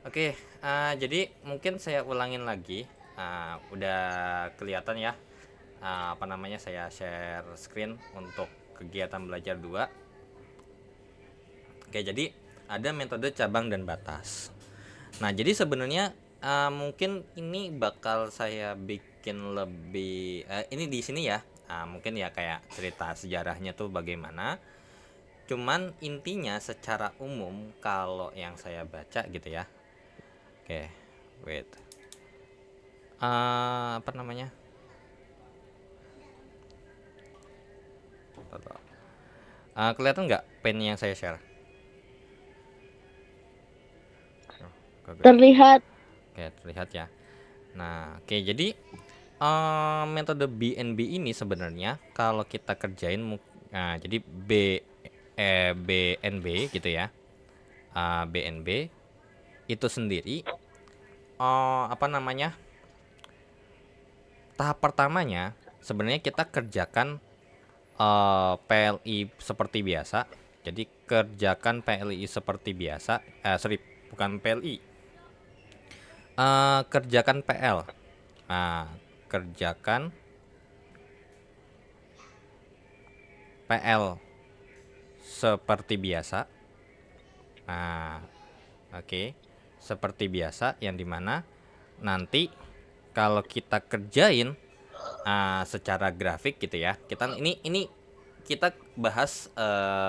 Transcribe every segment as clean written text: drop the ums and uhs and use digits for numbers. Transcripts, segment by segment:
Oke, jadi mungkin saya ulangin lagi. Udah kelihatan ya, apa namanya, saya share screen untuk kegiatan belajar 2. Oke, jadi ada metode cabang dan batas. Nah, jadi sebenarnya mungkin ini bakal saya bikin lebih ini di sini ya. Mungkin ya kayak cerita sejarahnya tuh bagaimana. Cuman intinya secara umum kalau yang saya baca gitu ya. Oke, wait. Apa namanya? Kelihatan nggak pen yang saya share? Oh, kagak. Terlihat. Oke, terlihat ya. Nah, oke, jadi metode BNB ini sebenarnya kalau kita kerjain, jadi BNB gitu ya. BNB itu sendiri, apa namanya? Tahap pertamanya sebenarnya kita kerjakan PLI seperti biasa. Jadi kerjakan PLI seperti biasa. Sorry, bukan PLI. Kerjakan PL. Kerjakan PL seperti biasa. Nah, oke. Seperti biasa yang dimana nanti kalau kita kerjain secara grafik gitu ya. Ini kita bahas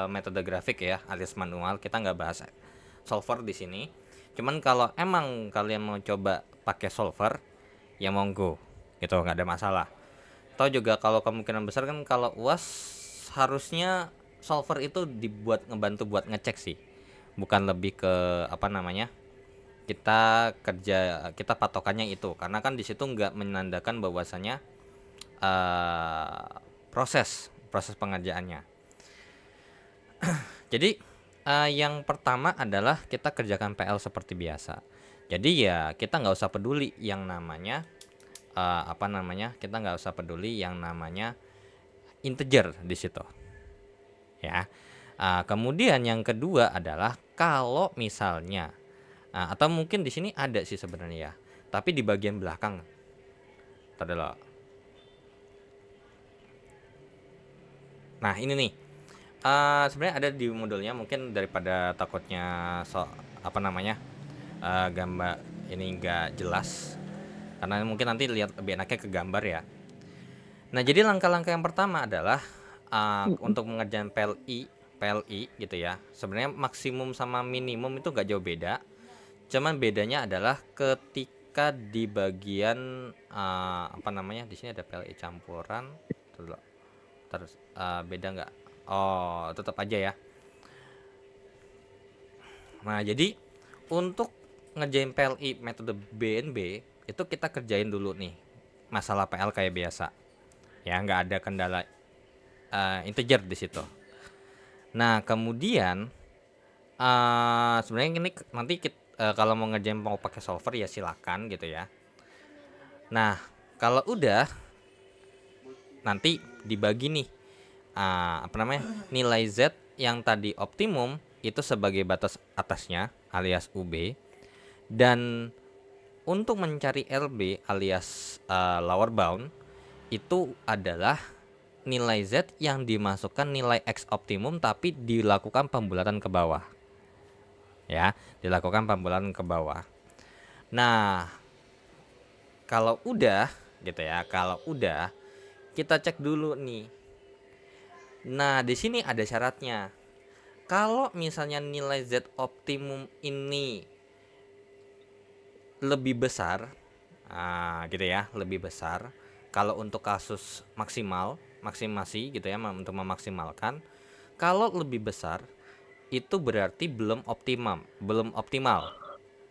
metode grafik ya, alias manual. Kita nggak bahas solver di sini. Cuman kalau emang kalian mau coba pakai solver, ya monggo, gitu, nggak ada masalah. Tahu juga kalau kemungkinan besar kan kalau UAS harusnya solver itu dibuat ngebantu buat ngecek sih, bukan lebih ke apa namanya, kita patokannya itu karena kan di situ nggak menandakan bahwasanya uh, proses proses pengerjaannya. Jadi yang pertama adalah kita kerjakan PL seperti biasa. Jadi ya kita nggak usah peduli yang namanya apa namanya, kita nggak usah peduli yang namanya integer di situ, ya. Kemudian yang kedua adalah kalau misalnya atau mungkin di sini ada sih sebenarnya ya, tapi di bagian belakang adalah. Nah ini nih, sebenarnya ada di modulnya, mungkin daripada takutnya apa namanya, gambar ini nggak jelas, karena mungkin nanti lihat lebih enaknya ke gambar ya. Nah, jadi langkah-langkah yang pertama adalah untuk mengerjakan PLI gitu ya. Sebenarnya maksimum sama minimum itu gak jauh beda. Cuman bedanya adalah ketika di bagian apa namanya? Di sini ada PLI campuran. Terus beda nggak? Oh, tetap aja ya. Nah, jadi untuk ngerjain PLI metode BNB itu kita kerjain dulu nih masalah PL kayak biasa. Ya, nggak ada kendala integer di situ. Nah, kemudian sebenarnya ini nanti kalau mau ngerjain mau pakai solver ya silakan gitu ya. Nah, kalau udah nanti dibagi nih apa namanya, nilai Z yang tadi optimum itu sebagai batas atasnya alias UB, dan untuk mencari LB alias lower bound itu adalah nilai Z yang dimasukkan nilai X optimum tapi dilakukan pembulatan ke bawah. Ya, dilakukan pembulatan ke bawah. Nah, kalau udah gitu ya, kalau udah kita cek dulu nih. Nah, di sini ada syaratnya. Kalau misalnya nilai Z optimum ini lebih besar, gitu ya, lebih besar. Kalau untuk kasus maksimasi gitu ya, untuk memaksimalkan, kalau lebih besar itu berarti belum optimal,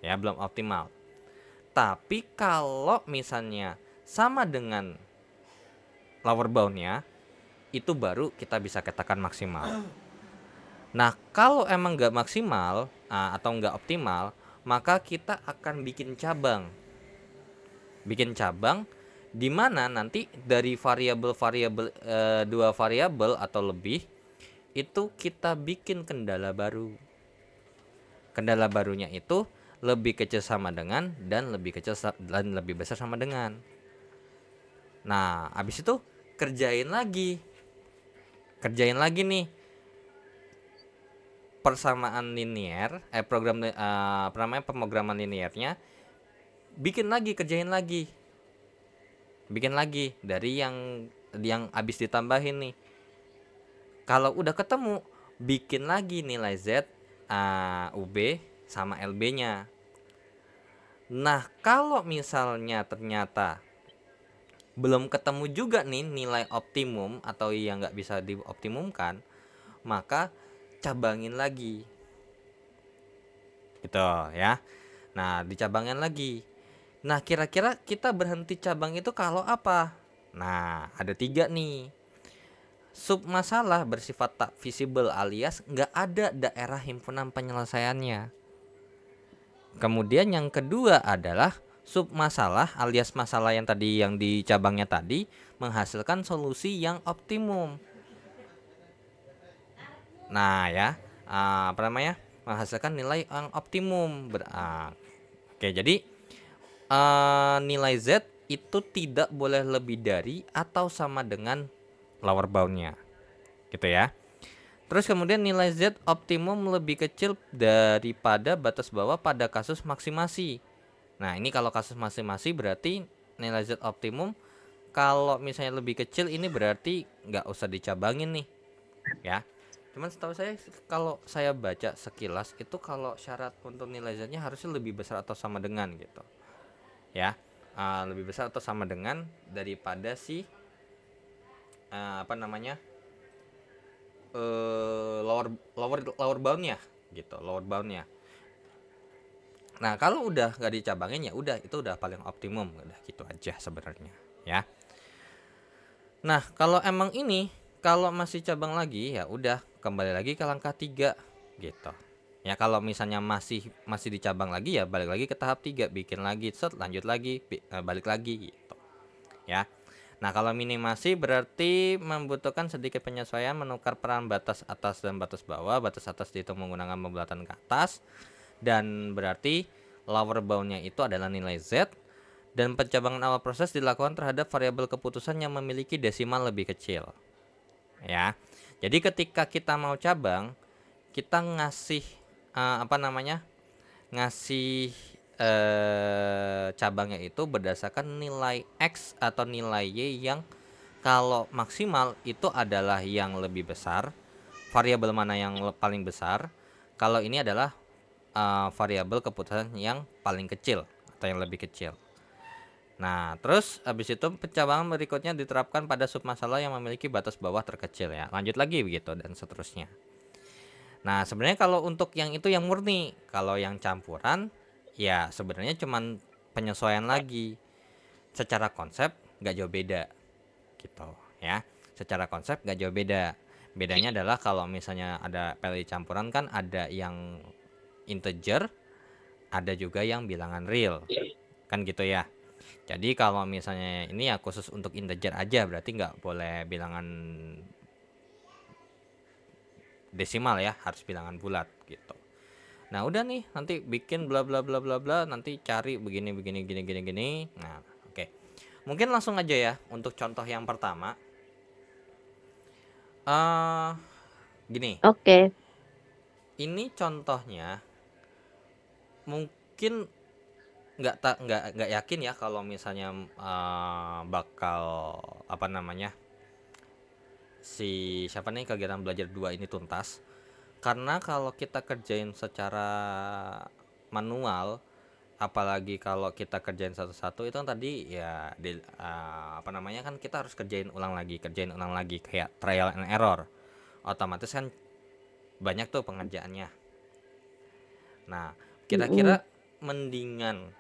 ya, belum optimal. Tapi kalau misalnya sama dengan lower boundnya, itu baru kita bisa katakan maksimal. Nah, kalau emang nggak maksimal atau nggak optimal, maka kita akan bikin cabang di mana nanti dari variabel-variabel dua variabel atau lebih itu kita bikin kendala baru. Kendala barunya itu lebih kecil sama dengan, dan lebih kecil dan lebih besar sama dengan. Nah, habis itu kerjain lagi nih persamaan linear, apa namanya, pemrograman linearnya, bikin lagi dari yang habis ditambahin nih. Kalau udah ketemu, bikin lagi nilai Z, UB sama LB-nya. Nah, kalau misalnya ternyata belum ketemu juga nih nilai optimum atau yang nggak bisa dioptimumkan, maka cabangin lagi. Gitu ya. Nah, dicabangin lagi. Nah, kira-kira kita berhenti cabang itu kalau apa? Nah, ada 3 nih. Submasalah bersifat tak visible alias nggak ada daerah himpunan penyelesaiannya. Kemudian yang kedua adalah submasalah alias masalah yang tadi yang di cabangnya tadi menghasilkan solusi yang optimum. Nah ya, apa namanya, menghasilkan nilai yang optimum. Oke, jadi nilai Z itu tidak boleh lebih dari atau sama dengan lower boundnya, gitu ya. Terus kemudian nilai Z optimum lebih kecil daripada batas bawah pada kasus maksimasi. Nah, ini kalau kasus maksimasi berarti nilai Z optimum kalau misalnya lebih kecil ini berarti nggak usah dicabangin nih, ya. Cuman setahu saya kalau saya baca sekilas itu kalau syarat untuk nilai Z-nya harusnya lebih besar atau sama dengan gitu, ya. Lebih besar atau sama dengan daripada si apa namanya, lower boundnya gitu, lower boundnya. Nah, kalau udah nggak dicabangin ya udah, itu udah paling optimum, udah gitu aja sebenarnya ya. Nah, kalau emang ini kalau masih cabang lagi ya udah kembali lagi ke langkah 3 gitu. Ya kalau misalnya masih dicabang lagi ya balik lagi ke tahap 3, bikin lagi, set, lanjut lagi, balik lagi gitu. Ya. Nah, kalau minimasi berarti membutuhkan sedikit penyesuaian, menukar peran batas atas dan batas bawah. Batas atas dihitung menggunakan pembulatan ke atas, dan berarti lower boundnya itu adalah nilai Z, dan pencabangan awal proses dilakukan terhadap variabel keputusan yang memiliki desimal lebih kecil. Ya. Jadi ketika kita mau cabang, kita ngasih apa namanya? Ngasih cabangnya itu berdasarkan nilai X atau nilai Y yang kalau maksimal itu adalah yang lebih besar, variabel mana yang paling besar. Kalau ini adalah variabel keputusan yang paling kecil atau yang lebih kecil. Nah, terus habis itu pencabangan berikutnya diterapkan pada submasalah yang memiliki batas bawah terkecil ya. Lanjut lagi begitu dan seterusnya. Nah, sebenarnya kalau untuk yang itu yang murni, kalau yang campuran ya sebenarnya cuman penyesuaian lagi. Secara konsep nggak jauh beda gitu ya. Secara konsep nggak jauh beda. Bedanya adalah kalau misalnya ada PLI campuran kan ada yang integer, ada juga yang bilangan real. Kan gitu ya. Jadi kalau misalnya ini ya khusus untuk integer aja, berarti nggak boleh bilangan desimal ya, harus bilangan bulat gitu. Nah udah nih, nanti bikin bla bla bla bla bla, nanti cari begini begini gini gini gini. Nah oke, mungkin langsung aja ya untuk contoh yang pertama. Gini, Oke. ini contohnya mungkin nggak yakin ya kalau misalnya bakal apa namanya, si siapa nih kegiatan belajar 2 ini tuntas, karena kalau kita kerjain secara manual, apalagi kalau kita kerjain satu-satu itu kan tadi ya apa namanya, kan kita harus kerjain ulang lagi kayak trial and error, otomatis kan banyak tuh pengerjaannya. Nah, Mm-mm. kira-kira mendingan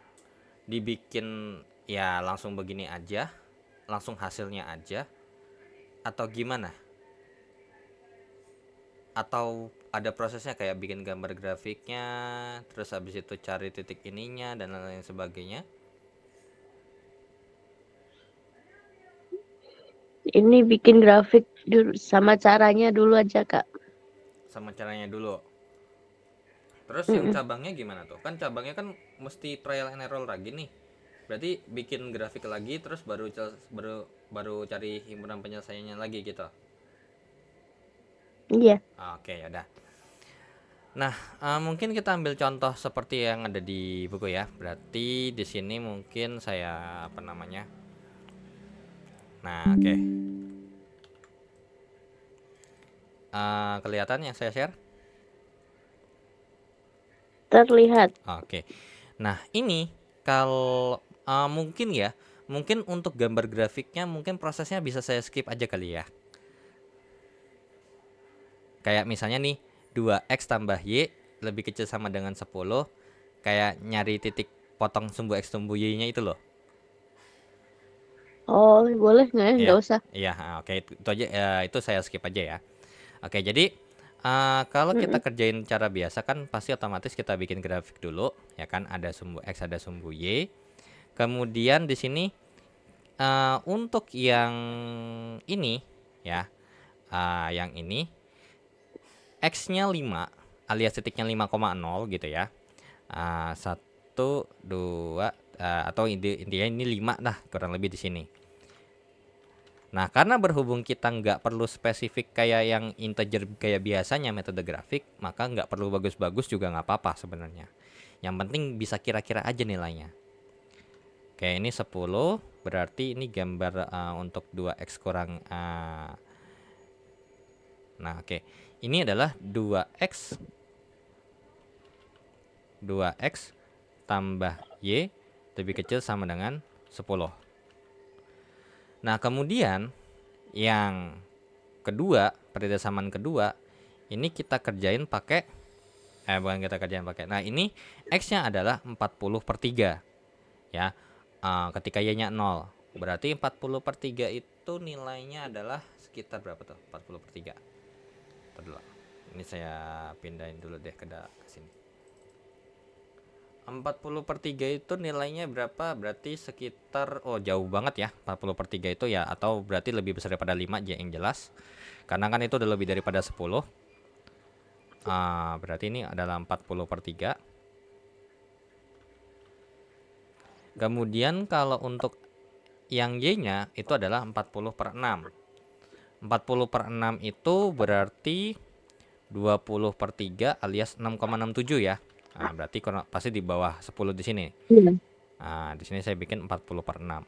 dibikin ya langsung begini aja, langsung hasilnya aja, atau gimana? Atau ada prosesnya kayak bikin gambar grafiknya, terus habis itu cari titik ininya dan lain-lain sebagainya? Ini bikin grafik dulu sama caranya dulu aja, Kak. Sama caranya dulu. Terus yang Mm-mm. cabangnya gimana tuh? Kan cabangnya kan mesti trial and error lagi nih. Berarti bikin grafik lagi terus baru cari himpunan penyelesaiannya lagi gitu. Iya, Oke, ya udah. Nah, mungkin kita ambil contoh seperti yang ada di buku ya. Berarti di sini mungkin saya apa namanya? Nah, oke. Kelihatan yang saya share? terlihat. Oke. Nah, ini kalau mungkin ya, mungkin untuk gambar grafiknya mungkin prosesnya bisa saya skip aja kali ya. Kayak misalnya nih 2x tambah y lebih kecil sama dengan 10, kayak nyari titik potong sumbu x sumbu y-nya itu loh. Oh, boleh nggak ya? Iya. Nggak usah. Iya, oke itu aja itu saya skip aja ya. Oke, jadi kalau kita Mm-mm. kerjain cara biasa kan pasti otomatis kita bikin grafik dulu, ya kan? Ada sumbu x, ada sumbu y. Kemudian di sini untuk yang ini ya, yang ini x-nya 5 alias titiknya 5,0 gitu ya. 1 2 atau intinya ini 5 lah kurang lebih di sini. Nah, karena berhubung kita nggak perlu spesifik kayak yang integer kayak biasanya metode grafik, maka nggak perlu bagus-bagus juga nggak apa-apa sebenarnya. Yang penting bisa kira-kira aja nilainya. Kayak ini 10, berarti ini gambar untuk 2x kurang nah, oke. Ini adalah 2x tambah y lebih kecil sama dengan 10. Nah, kemudian yang kedua, perhiasan kedua, ini kita kerjain pakai bukan kita kerjain pakai. Nah, ini x-nya adalah 40/3 ya. Ketika y-nya 0. Berarti 40/3 itu nilainya adalah sekitar berapa tuh? 40/3. Ntar dulu. Ini saya pindahin dulu deh ke sini. 40/3 itu nilainya berapa? Berarti sekitar jauh banget ya. 40/3 itu ya, atau berarti lebih besar daripada 5 aja yang jelas. Karena kan itu udah lebih daripada 10. Berarti ini adalah 40/3. Kemudian kalau untuk yang y-nya itu adalah 40/6. 40/6 itu berarti 20/3 alias 6,67 ya. Nah, berarti pasti di bawah 10 di sini. Iya. Nah, di sini saya bikin 40/6.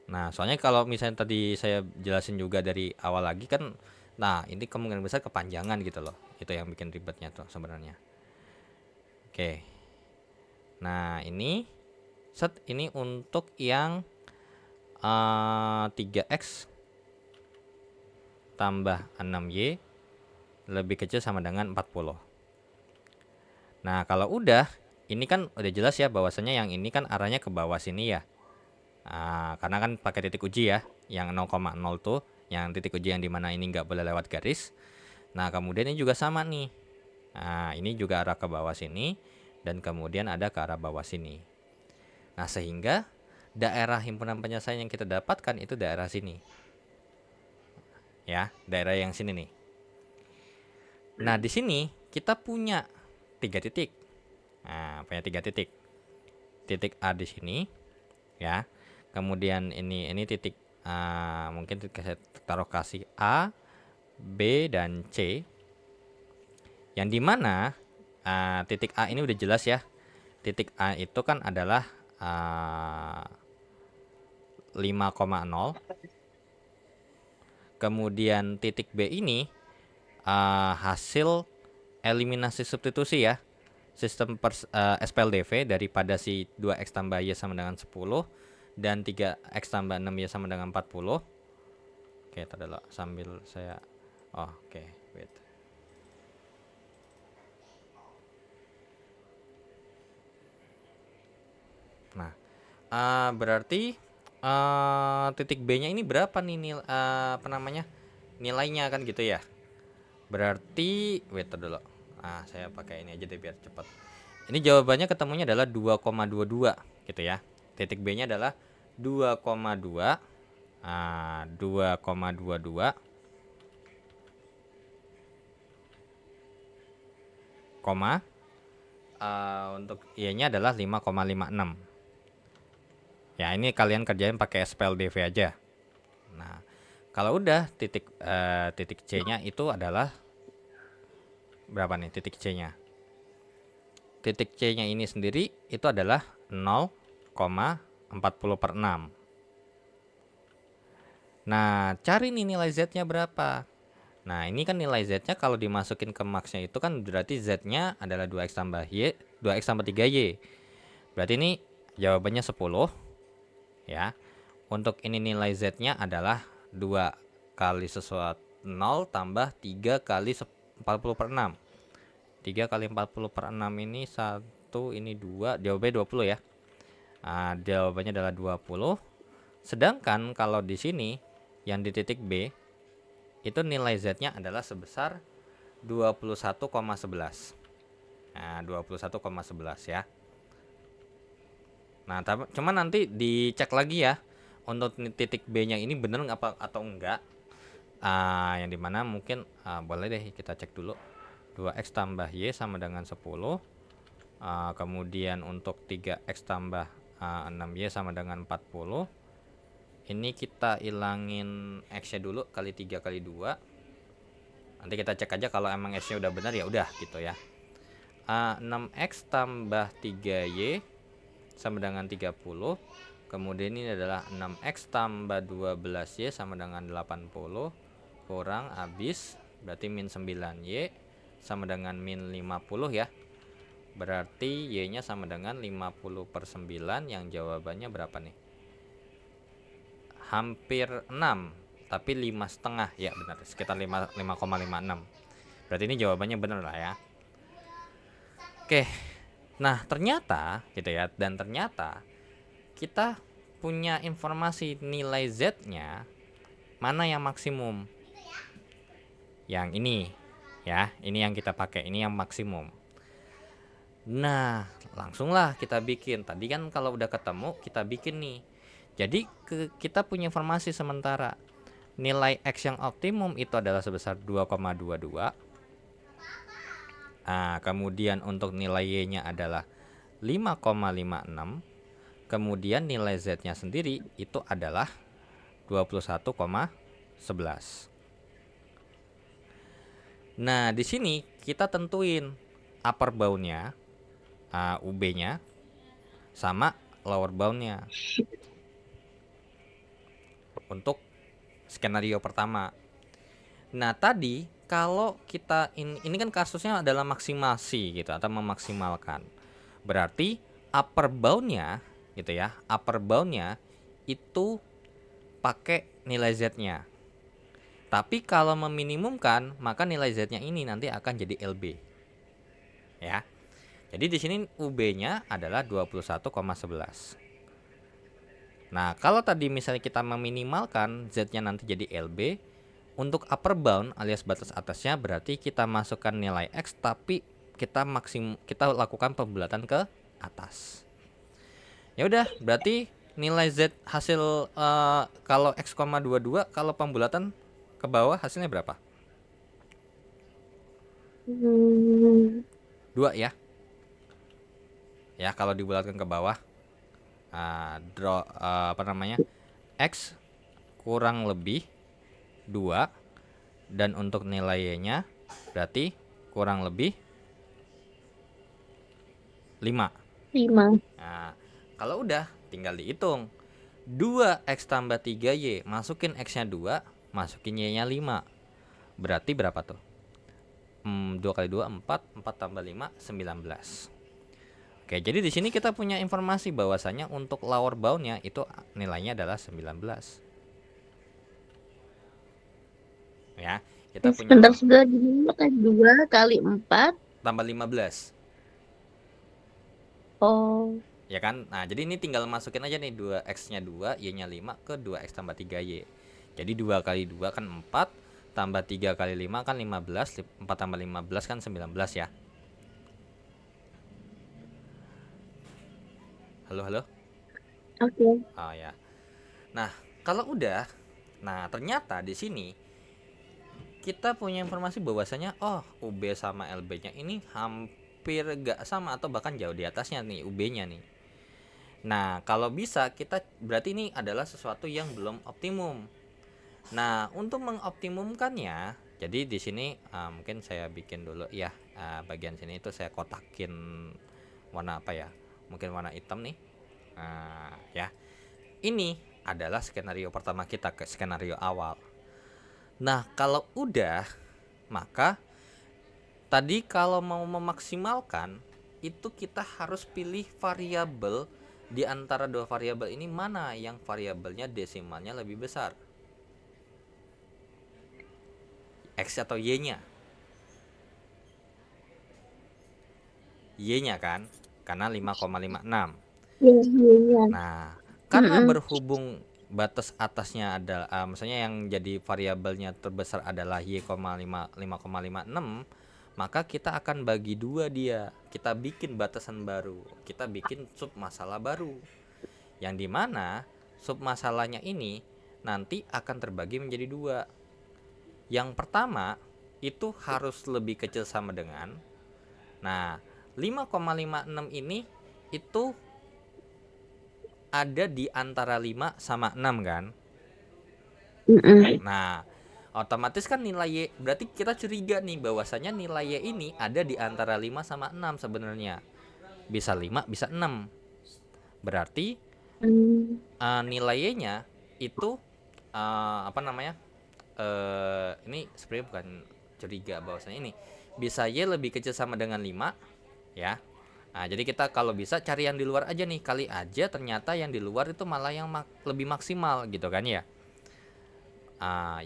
Nah, soalnya kalau misalnya tadi saya jelasin juga dari awal lagi kan, nah ini kemungkinan besar kepanjangan gitu loh. Itu yang bikin ribetnya tuh sebenarnya. Oke. Nah, ini ini untuk yang 3x tambah 6y lebih kecil sama dengan 40. Nah, kalau udah, ini kan udah jelas ya bahwasanya yang ini kan arahnya ke bawah sini ya. Karena kan pakai titik uji ya, yang 0,0 tuh, yang titik uji yang dimana ini nggak boleh lewat garis. Nah, kemudian ini juga sama nih. Nah, ini juga arah ke bawah sini, dan kemudian ada ke arah bawah sini. Nah, sehingga daerah himpunan penyelesaian yang kita dapatkan itu daerah sini. Ya, daerah yang sini nih. Nah, di sini kita punya 3 titik. Nah, punya 3 titik. Titik A di sini, ya. Kemudian ini titik mungkin saya taruh kasih A, B dan C. Yang dimana titik A ini udah jelas ya. Titik A itu kan adalah 5,0. Kemudian titik B ini hasil eliminasi substitusi ya. Sistem SPLDV daripada si 2x tambah y sama dengan 10 dan 3x tambah 6y sama dengan 40. Oke, tadi dulu sambil saya oke, wait. Nah, berarti titik B-nya ini berapa nih apa namanya? Nilainya kan gitu ya. Berarti wait dulu. Saya pakai ini aja deh biar cepat. Ini jawabannya ketemunya adalah 2,22 gitu ya. Titik B-nya adalah 2,2 2,22 koma, untuk Y-nya adalah 5,56. Ya, ini kalian kerjain pakai SPLDV aja. Nah, kalau udah titik C-nya itu adalah berapa nih titik C-nya? Titik C-nya ini sendiri itu adalah 0,40/6. Nah, cari nih nilai Z-nya berapa. Nah, ini kan nilai Z-nya kalau dimasukin ke max-nya itu kan berarti Z-nya adalah 2X tambah Y, 2X tambah 3Y. Berarti ini jawabannya 10. Ya, untuk ini nilai Z-nya adalah 2 kali sesuatu 0 tambah 3 kali 40/6. 3 kali 40/6 ini 1, ini 2, jawabannya 20 ya. Nah, jawabannya adalah 20. Sedangkan kalau di sini yang di titik B itu nilai Z-nya adalah sebesar 21,11. Nah, 21,11 ya. Nah, cuman nanti dicek lagi ya untuk titik B-nya ini bener apa atau enggak. Yang dimana mungkin boleh deh kita cek dulu. 2X tambah Y sama dengan 10. Kemudian untuk 3X tambah 6Y sama dengan 40. Ini kita ilangin X-nya dulu kali 3 kali 2. Nanti kita cek aja kalau emang X-nya udah benar ya udah gitu ya. 6X tambah 3Y sama dengan 30. Kemudian ini adalah 6X tambah 12Y sama dengan 80. Kurang habis berarti min 9Y sama dengan min 50 ya. Berarti Y-nya sama dengan 50/9, yang jawabannya berapa nih? Hampir 6, tapi 5,5 ya, benar, sekitar 5,56. Berarti ini jawabannya benar lah ya. Oke. Nah, ternyata gitu ya, dan ternyata kita punya informasi nilai Z-nya mana yang maksimum. Yang ini ya, ini yang kita pakai, ini yang maksimum. Nah, langsunglah kita bikin. Tadi kan kalau udah ketemu kita bikin nih. Jadi kita punya informasi sementara. Nilai X yang optimum itu adalah sebesar 2,22. Nah, kemudian untuk nilai Y-nya adalah 5,56. Kemudian nilai Z-nya sendiri itu adalah 21,11. Nah, di sini kita tentuin upper bound-nya, UB-nya, sama lower bound-nya untuk skenario pertama. Nah, tadi kalau kita ini kan kasusnya adalah maksimasi gitu atau memaksimalkan. Berarti upper bound-nya gitu ya, upper bound-nya itu pakai nilai Z-nya. Tapi kalau meminimumkan, maka nilai Z-nya ini nanti akan jadi LB. Ya. Jadi di sini UB-nya adalah 21,11. Nah, kalau tadi misalnya kita meminimalkan Z-nya nanti jadi LB, untuk upper bound alias batas atasnya berarti kita masukkan nilai X tapi kita lakukan pembulatan ke atas. Ya udah, berarti nilai Z hasil kalau X,22 kalau pembulatan ke bawah hasilnya berapa? 2 ya. Ya, kalau dibulatkan ke bawah. X kurang lebih 2, dan untuk nilai Y-nya berarti kurang lebih 5. Nah, kalau udah tinggal dihitung. 2X tambah 3Y, masukin X-nya 2, masukin Y-nya 5. Berarti berapa tuh? 2 kali 2 4, 4 tambah 5 19. Oke, jadi di sini kita punya informasi bahwasanya untuk lower bound-nya itu nilainya adalah 19. Ya, kita punya sebentar gini kan 2 kali 4 tambah 15. Oh, Ya kan? Nah, jadi ini tinggal masukin aja nih 2X-nya 2, Y-nya 5 ke 2X tambah 3Y. Jadi 2 kali 2 kan 4, tambah 3 kali 5 kan 15, 4 tambah 15 kan 19 ya. Halo, halo? oke. Oh ya. Nah, kalau udah, nah ternyata di sini kita punya informasi bahwasanya oh UB sama LB-nya ini hampir gak sama atau bahkan jauh di atasnya nih UB-nya nih. Nah, kalau bisa kita berarti ini adalah sesuatu yang belum optimum. Nah, untuk mengoptimumkannya, jadi di sini mungkin saya bikin dulu ya, bagian sini itu saya kotakin warna apa ya? Mungkin warna hitam nih. Ya. Ini adalah skenario pertama kita, ke skenario awal. Nah, kalau udah, maka tadi kalau mau memaksimalkan itu kita harus pilih variabel di antara dua variabel ini mana yang variabelnya desimalnya lebih besar. X atau Y-nya? Y-nya kan? Karena 5,56. Iya. Nah, karena berhubung batas atasnya adalah misalnya yang jadi variabelnya terbesar adalah Y, 5,56, maka kita akan bagi dua dia. Kita bikin batasan baru. Kita bikin sub masalah baru. Yang dimana sub masalahnya ini nanti akan terbagi menjadi dua. Yang pertama itu harus lebih kecil sama dengan, nah 5,56 ini itu ada di antara 5 sama 6 kan. Nah, otomatis kan nilai Y, berarti kita curiga nih bahwasanya nilai Y ini ada di antara 5 sama 6 sebenarnya. Bisa 5, bisa 6. Berarti nilai Y-nya itu apa namanya? Ini sebenarnya bukan curiga bahwasanya ini bisa Y lebih kecil sama dengan 5 ya. Nah, jadi kita kalau bisa cari yang di luar aja nih, kali aja ternyata yang di luar itu malah yang lebih maksimal gitu kan ya.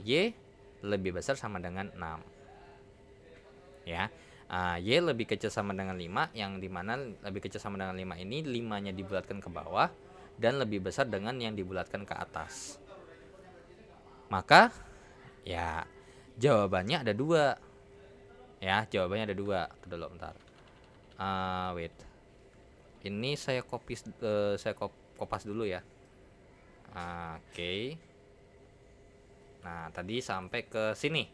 Y lebih besar sama dengan 6 ya. Y lebih kecil sama dengan 5, yang dimana lebih kecil sama dengan 5 ini 5-nya dibulatkan ke bawah dan lebih besar dengan yang dibulatkan ke atas. Maka ya jawabannya ada dua. Ya, jawabannya ada dua. Dulu bentar. Wait. Ini saya kopas dulu ya. Oke. Nah, tadi sampai ke sini.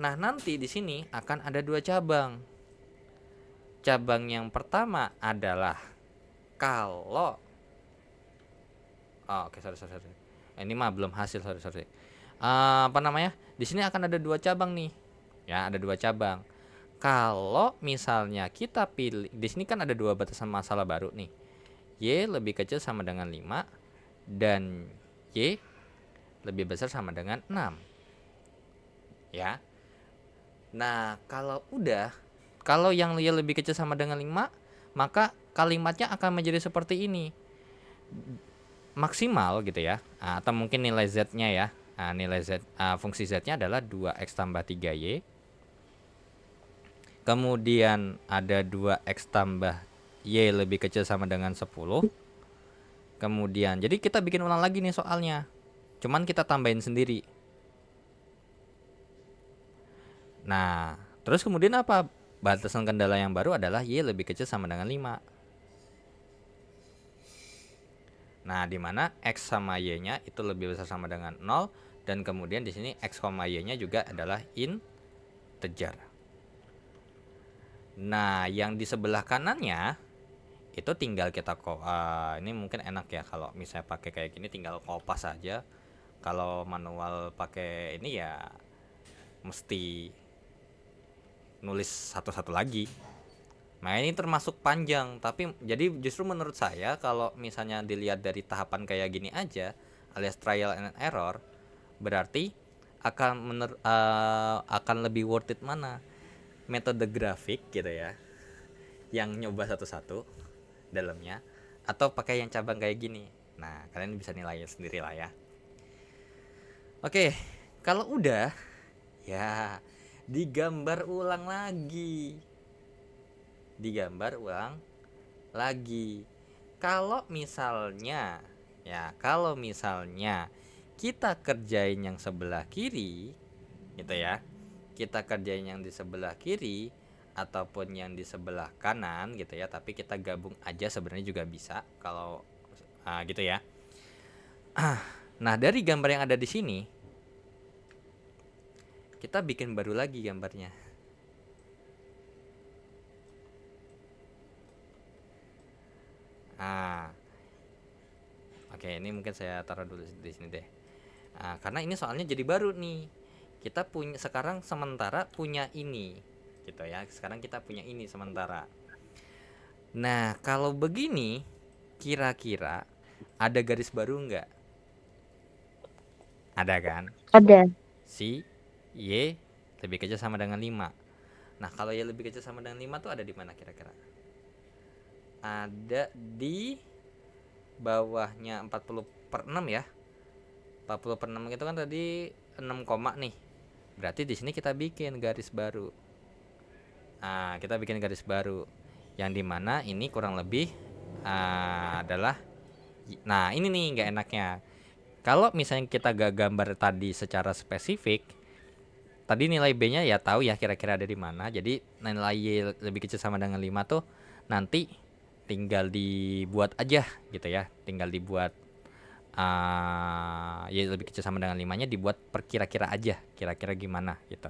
Nah, nanti di sini akan ada dua cabang. Cabang yang pertama adalah kalau oke, sorry. Ini mah belum hasil, sorry. Apa namanya? Di sini akan ada dua cabang nih. Ya, ada dua cabang. Kalau misalnya kita pilih, di sini kan ada dua batasan masalah baru nih. Y lebih kecil sama dengan 5 dan Y lebih besar sama dengan 6. Ya. Nah, kalau yang Y lebih kecil sama dengan 5, maka kalimatnya akan menjadi seperti ini. Maksimal gitu ya. Atau mungkin nilai Z-nya ya. Nilai Z, fungsi Z-nya adalah 2X tambah 3Y. Kemudian ada 2X tambah Y lebih kecil sama dengan 10. Kemudian, jadi kita bikin ulang lagi nih soalnya. Cuman kita tambahin sendiri. Nah, terus kemudian apa? Batasan kendala yang baru adalah Y lebih kecil sama dengan 5. Nah, di mana X sama Y-nya itu lebih besar sama dengan 0. Dan kemudian di sini X, Y-nya juga adalah integer. Nah, yang di sebelah kanannya itu tinggal kita ini mungkin enak ya kalau misalnya pakai kayak gini, tinggal kopas aja. Kalau manual pakai ini ya mesti nulis satu-satu lagi. Nah, ini termasuk panjang, tapi jadi justru menurut saya kalau misalnya dilihat dari tahapan kayak gini aja, alias trial and error, berarti akan lebih worth it mana? Metode grafik gitu ya, yang nyoba satu-satu dalamnya, atau pakai yang cabang kayak gini. Nah, kalian bisa nilai sendiri lah ya. Oke, kalau udah ya digambar ulang lagi. Kalau misalnya kita kerjain yang sebelah kiri gitu ya, kita kerjain yang di sebelah kiri ataupun yang di sebelah kanan gitu ya, tapi kita gabung aja sebenarnya juga bisa kalau gitu ya. Nah, dari gambar yang ada di sini kita bikin baru lagi gambarnya. Ah, oke, ini mungkin saya taruh dulu di sini deh. Karena ini soalnya jadi baru nih. Kita punya sekarang sementara punya ini, gitu ya. Sekarang kita punya ini sementara. Nah, kalau begini, kira-kira ada garis baru nggak? Ada kan? Ada. Si Y lebih kecil sama dengan 5. Nah, kalau Y lebih kecil sama dengan 5 tuh ada di mana kira-kira? Ada di bawahnya 40/6 ya. 40/6 itu kan tadi 6 koma nih. Berarti di sini kita bikin garis baru. Kita bikin garis baru yang dimana ini kurang lebih adalah, nah ini nih nggak enaknya. Kalau misalnya kita gak gambar tadi secara spesifik, tadi nilai B-nya ya tahu ya kira-kira ada di mana. Jadi nilai Y lebih kecil sama dengan 5 tuh nanti tinggal dibuat aja gitu ya. Tinggal dibuat Y lebih kecil sama dengan 5-nya dibuat per kira-kira aja. Kira-kira gimana gitu.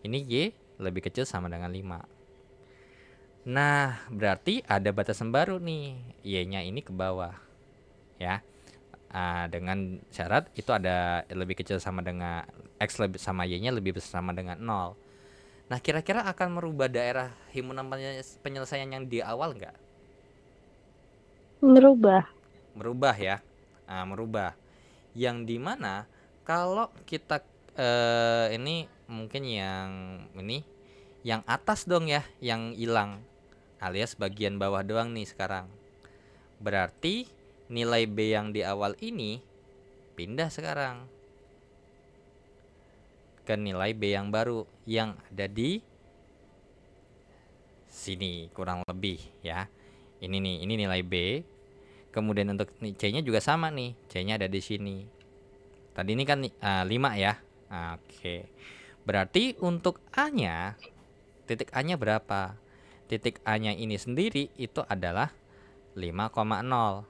Ini Y lebih kecil sama dengan 5. Nah, berarti ada batasan baru nih. Y-nya ini ke bawah. Ya. Dengan syarat itu ada lebih kecil sama dengan X lebih sama Y-nya lebih besar sama dengan 0. Nah, kira-kira akan merubah daerah himpunan penyelesaian yang di awal nggak? Merubah. Merubah ya. Merubah. Yang dimana kalau kita ini mungkin yang atas dong ya yang hilang, alias bagian bawah doang nih sekarang. Berarti nilai B yang di awal ini pindah sekarang ke nilai B yang baru yang ada di sini kurang lebih ya. Ini nih, ini nilai B. Kemudian untuk C-nya juga sama nih. C-nya ada di sini. Tadi ini kan 5 ya. Oke. Berarti untuk A-nya, titik A-nya berapa? Titik A-nya ini sendiri itu adalah 5,0.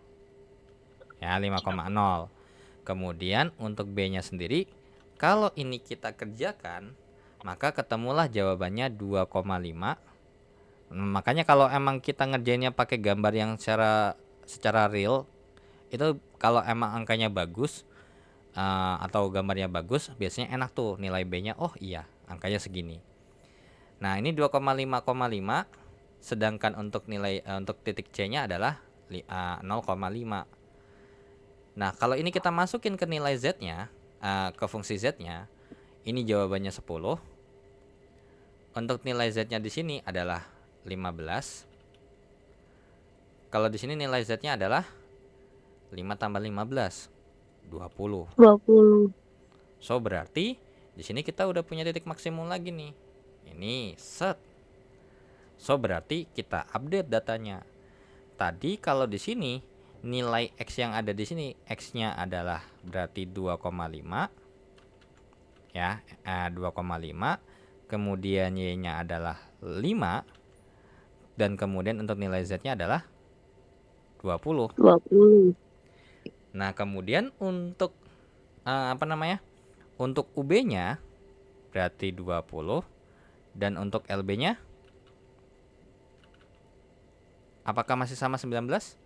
Ya, 5,0. Kemudian untuk B-nya sendiri, kalau ini kita kerjakan, maka ketemulah jawabannya 2,5. Makanya kalau emang kita ngerjainnya pakai gambar yang secara real, itu kalau emang angkanya bagus atau gambarnya bagus, biasanya enak tuh nilai B-nya. Oh iya, angkanya segini. Nah, ini 2,5,5, sedangkan untuk nilai untuk titik C-nya adalah 0,5. Nah, kalau ini kita masukin ke nilai Z-nya, ke fungsi Z-nya, ini jawabannya 10. Untuk nilai Z-nya di sini adalah 15. Kalau di sini nilai Z-nya adalah 5 tambah 15, 20. 20. So, berarti di sini kita udah punya titik maksimum lagi nih. Ini set. So, berarti kita update datanya. Tadi kalau di sini nilai X yang ada di sini, X-nya adalah berarti 2,5 ya, 2,5. Kemudian Y-nya adalah 5. Dan kemudian untuk nilai Z-nya adalah 20. 20. Nah, kemudian untuk untuk UB-nya berarti 20, dan untuk LB-nya apakah masih sama 19?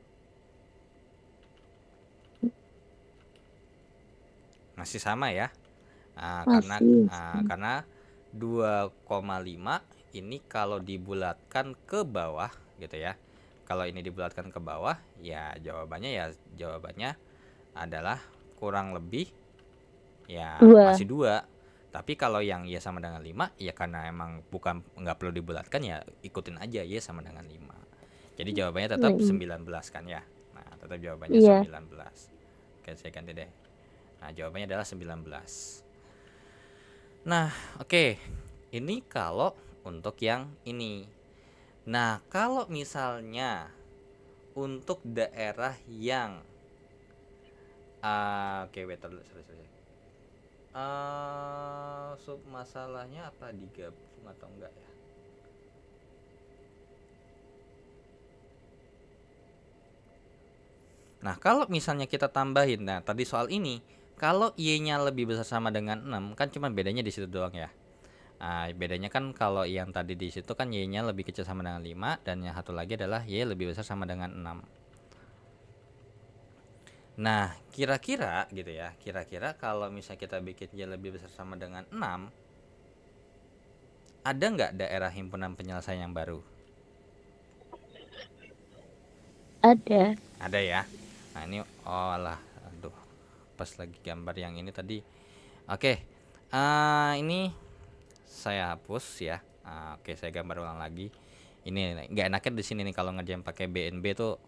Masih sama ya. Karena 2,5 ini kalau dibulatkan ke bawah gitu ya. Kalau ini dibulatkan ke bawah, ya jawabannya adalah kurang lebih ya 2. masih 2. Tapi kalau yang Y sama dengan 5, ya karena emang nggak perlu dibulatkan, ya ikutin aja Y sama dengan 5. Jadi jawabannya tetap 19 kan ya. Nah, tetap jawabannya 19. Oke, saya ganti deh. Nah, jawabannya adalah 19. Nah, oke. Ini kalau untuk yang ini. Nah, kalau misalnya untuk daerah yang oke, wait dulu, sorry. Sub masalahnya apa, digabung atau enggak ya? Nah, kalau misalnya kita tambahin, nah tadi soal ini, Kalau Y-nya lebih besar sama dengan 6, kan cuma bedanya di situ doang ya. Bedanya kan kalau yang tadi di situ kan Y-nya lebih kecil sama dengan 5, dan yang satu lagi adalah Y lebih besar sama dengan 6. Nah, kira-kira gitu ya. Kira-kira kalau misalnya kita bikin Y lebih besar sama dengan 6, ada nggak daerah himpunan penyelesaian yang baru? Ada. Ada ya. Nah, ini oh lah, aduh, pas lagi gambar yang ini tadi. Oke, ini saya hapus ya. Oke, saya gambar ulang lagi. Ini nggak enaknya di sini nih kalau ngerjain pakai BNB tuh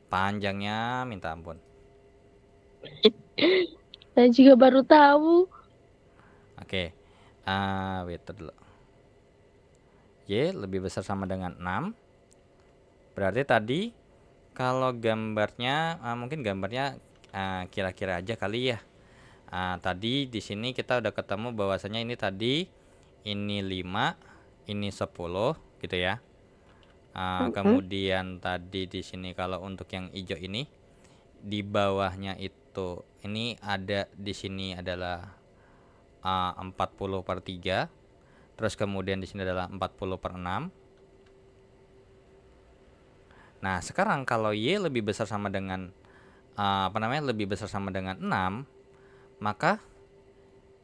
panjangnya minta ampun. Saya juga baru tahu. Oke, wait dulu. Y lebih besar sama dengan 6. Berarti tadi kalau gambarnya mungkin gambarnya kira-kira aja kali ya. Tadi di sini kita udah ketemu bahwasanya ini tadi ini 5, ini 10 gitu ya. Kemudian tadi di sini kalau untuk yang hijau ini di bawahnya itu ini ada di sini adalah 40/3. Terus kemudian di sini adalah 40/6. Nah, sekarang kalau Y lebih besar sama dengan lebih besar sama dengan 6, maka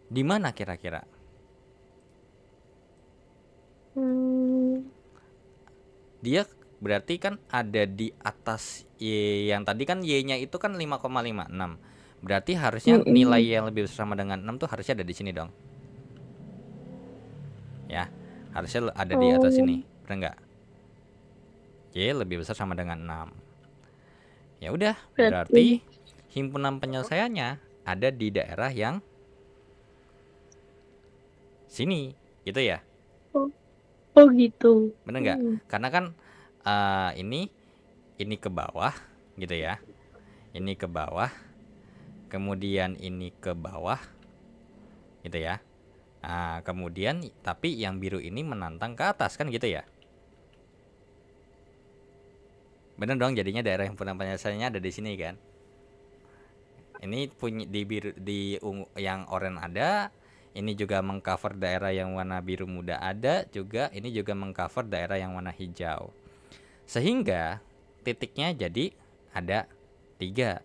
di mana kira-kira? Dia berarti kan ada di atas Y yang tadi kan Y-nya itu kan 5,56. Berarti harusnya nilai yang lebih besar sama dengan 6 tuh harusnya ada di sini dong. Ya, harusnya ada di atas sini. Benar nggak? Y lebih besar sama dengan 6. Ya udah, berarti himpunan penyelesaiannya ada di daerah yang sini, gitu ya? Oh gitu. Bener nggak? Karena kan ini ke bawah, gitu ya? Ini ke bawah, kemudian ini ke bawah, gitu ya? Kemudian tapi yang biru ini menantang ke atas kan gitu ya? Bener dong, jadinya daerah himpunan penyelesaiannya ada di sini kan? Ini punya di biru, di ungu, yang oranye ada. Ini juga mengcover daerah yang warna biru muda ada juga. Ini juga mengcover daerah yang warna hijau. Sehingga titiknya jadi ada 3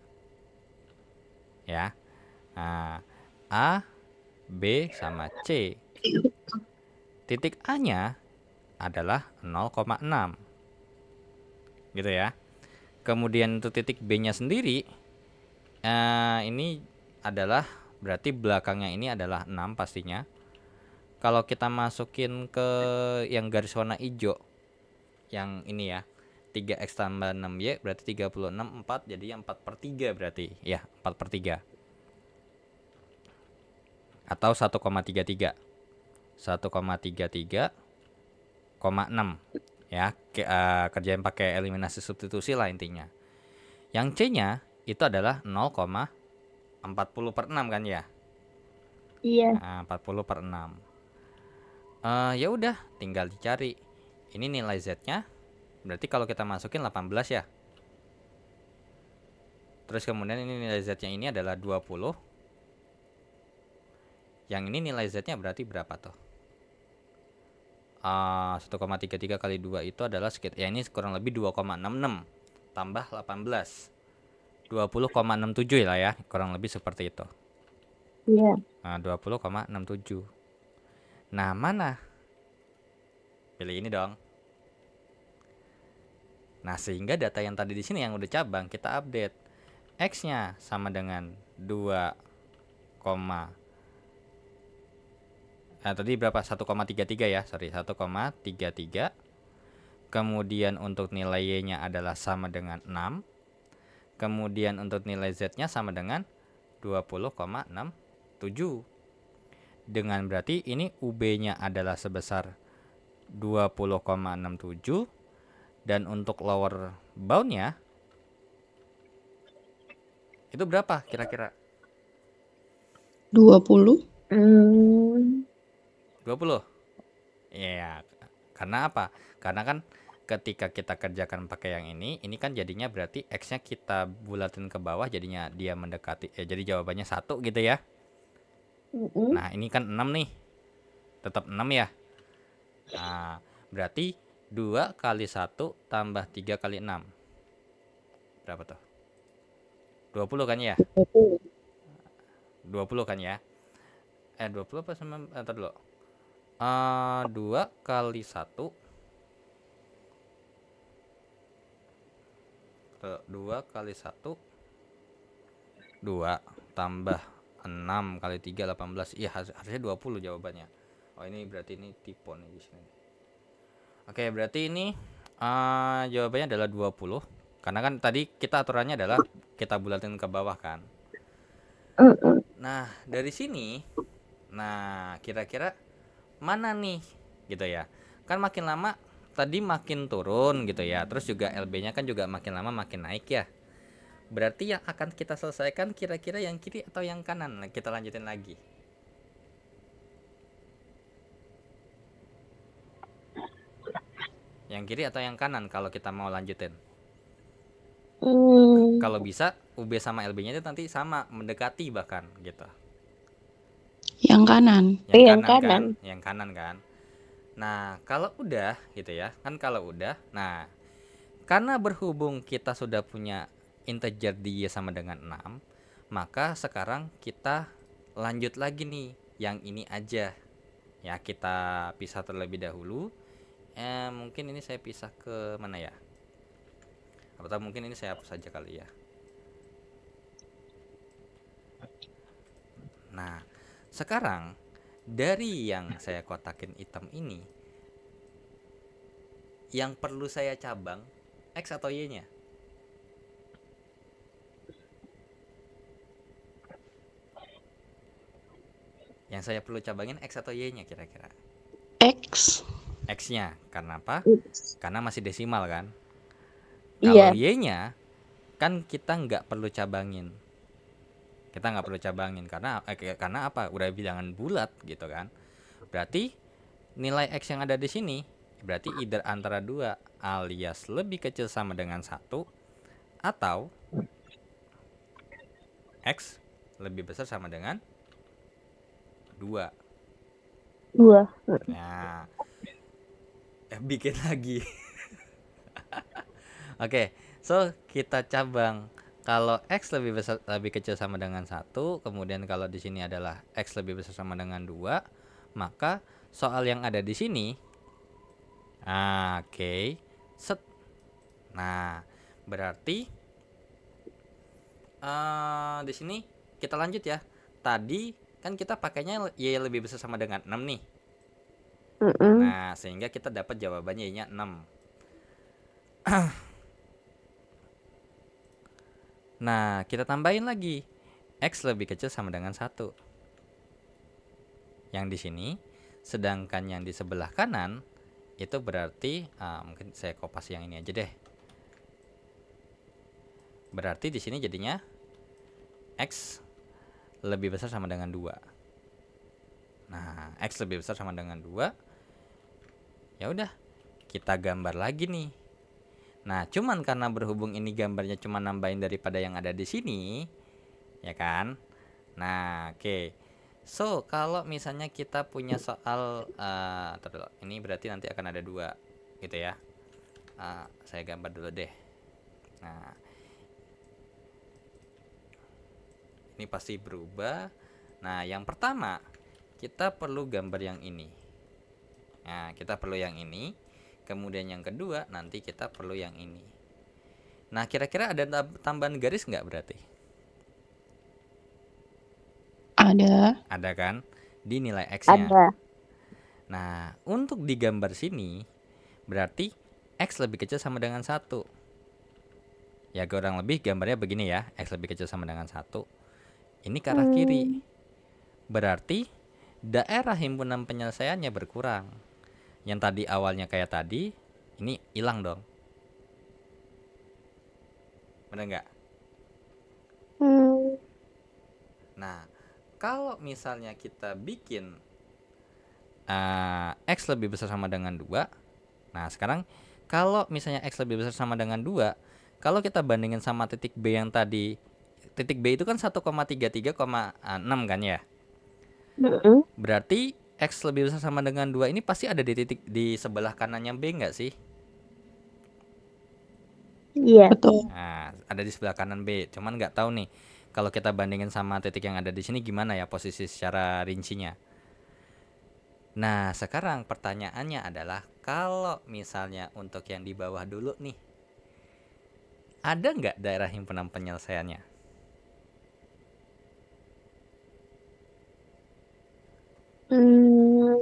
ya. A, B sama C. Titik A-nya adalah 0,6 gitu ya. Kemudian untuk titik B-nya sendiri ini adalah berarti belakangnya ini adalah 6 pastinya. Kalau kita masukin ke yang garis warna hijau yang ini ya, 3x tambah 6y berarti 36, 4 jadi 4/3 berarti ya, 4/3 atau 1,33 1,33,6 ya. Kerjain pakai eliminasi substitusi lah intinya. Yang C nya itu adalah 0,40/6 kan ya. Iya. 40/6. Ya udah tinggal dicari ini nilai Z nya. Berarti kalau kita masukin 18 ya. Terus kemudian ini nilai Z nya ini adalah 20. Yang ini nilai Z nya berarti berapa tuh? 1,33 kali 2 itu adalah sekitar ya, ini kurang lebih 2,66 tambah 18 20,67 lah ya, kurang lebih seperti itu. Iya. 20,67. Nah, mana? Pilih ini dong. Nah, sehingga data yang tadi di sini yang udah cabang kita update. X-nya sama dengan 2, tadi berapa? 1,33 ya, sorry, 1,33. Kemudian untuk nilai Y-nya adalah sama dengan 6. Kemudian untuk nilai Z-nya sama dengan 20,67. Dengan berarti ini UB-nya adalah sebesar 20,67. Dan untuk lower bound-nya itu berapa kira-kira? 20. 20. Iya, karena apa? Karena kan ketika kita kerjakan pakai yang ini kan jadinya berarti X-nya kita bulatin ke bawah, jadinya dia mendekati, jadi jawabannya 1 gitu ya. Mm-mm. Nah, ini kan 6 nih, tetap 6 ya. Nah, berarti 2 kali 1 tambah 3 kali 6. Berapa tuh? 20 kan ya? Betul. 20 kan ya? 20 apa sama, ntar dulu. 2 kali 1, 2 kali 1, 2 tambah 6 kali 3, 18. Iya, harusnya 20 jawabannya. Oh, ini berarti ini tipe nih di sini. Oke, berarti ini jawabannya adalah 20. Karena kan tadi kita aturannya adalah kita bulatin ke bawah kan. Mm-mm. Nah, dari sini, nah kira-kira mana nih gitu ya. Kan makin lama tadi makin turun gitu ya. Terus juga LB-nya kan juga makin lama makin naik ya. Berarti yang akan kita selesaikan kira-kira yang kiri atau yang kanan? Nah, kita lanjutin lagi. Yang kiri atau yang kanan kalau kita mau lanjutin? Kalau bisa UB sama LB-nya itu nanti sama, mendekati bahkan gitu. Yang kanan. Yang Kanan kan? kanan. Yang kanan kan? Nah, kalau udah gitu ya. Kan kalau udah, nah karena berhubung kita sudah punya integer di Y sama dengan 6, maka sekarang kita lanjut lagi nih yang ini aja. Ya, kita pisah terlebih dahulu. Mungkin ini saya pisah ke mana ya? Atau mungkin ini saya hapus saja kali ya. Nah, sekarang dari yang saya kotakin hitam ini, yang perlu saya cabang X atau Y-nya? Yang saya perlu cabangin X atau Y-nya kira-kira? X. X-nya, karena apa? Ups. Karena masih desimal kan? Iya. Kalau Y-nya, kan kita nggak perlu cabangin. Kita nggak perlu cabangin karena apa? Udah bilangan bulat gitu kan? Berarti nilai X yang ada di sini berarti either antara 2 alias lebih kecil sama dengan 1 atau X lebih besar sama dengan 2. 2. Nah, bikin lagi. Oke, so kita cabang. Kalau X lebih kecil sama dengan 1, kemudian kalau di sini adalah X lebih besar sama dengan 2, maka soal yang ada di sini, oke, set. Nah, berarti di sini kita lanjut ya. Tadi kan kita pakainya Y lebih besar sama dengan 6 nih. Mm-mm. Nah, sehingga kita dapat jawabannya Y-nya 6. Nah, kita tambahin lagi. X lebih kecil sama dengan 1. Yang di sini, sedangkan yang di sebelah kanan itu berarti mungkin saya kopas yang ini aja deh. Berarti di sini jadinya X lebih besar sama dengan 2. Nah, X lebih besar sama dengan 2. Ya udah, kita gambar lagi nih. Nah, cuman karena berhubung ini gambarnya cuma nambahin daripada yang ada di sini, ya kan? Nah, oke. So, kalau misalnya kita punya soal, ini berarti nanti akan ada 2, gitu ya. Saya gambar dulu deh. Nah, ini pasti berubah. Nah, yang pertama, kita perlu gambar yang ini. Nah, kita perlu yang ini. Kemudian yang kedua, nanti kita perlu yang ini. Nah, kira-kira ada tambahan garis nggak berarti? Ada. Ada kan? Di nilai X-nya. Ada. Nah, untuk di gambar sini, berarti X lebih kecil sama dengan 1. Ya, kurang lebih gambarnya begini ya. X lebih kecil sama dengan 1. Ini ke arah kiri. Berarti daerah himpunan penyelesaiannya berkurang. Yang tadi awalnya kayak tadi, ini hilang dong. Bener nggak? Nah, kalau misalnya kita bikin X lebih besar sama dengan 2, nah sekarang Kalau misalnya X lebih besar sama dengan 2, kalau kita bandingin sama titik B yang tadi, titik B itu kan 1,33,6 kan ya. Mm-mm. Berarti X lebih besar sama dengan 2 ini pasti ada di titik di sebelah kanannya B nggak sih? Iya. Betul. Nah, ada di sebelah kanan B. Cuman nggak tahu nih, kalau kita bandingin sama titik yang ada di sini gimana ya posisi secara rincinya. Nah, sekarang pertanyaannya adalah kalau misalnya untuk yang di bawah dulu nih, ada nggak daerah himpunan penyelesaiannya? Hmm,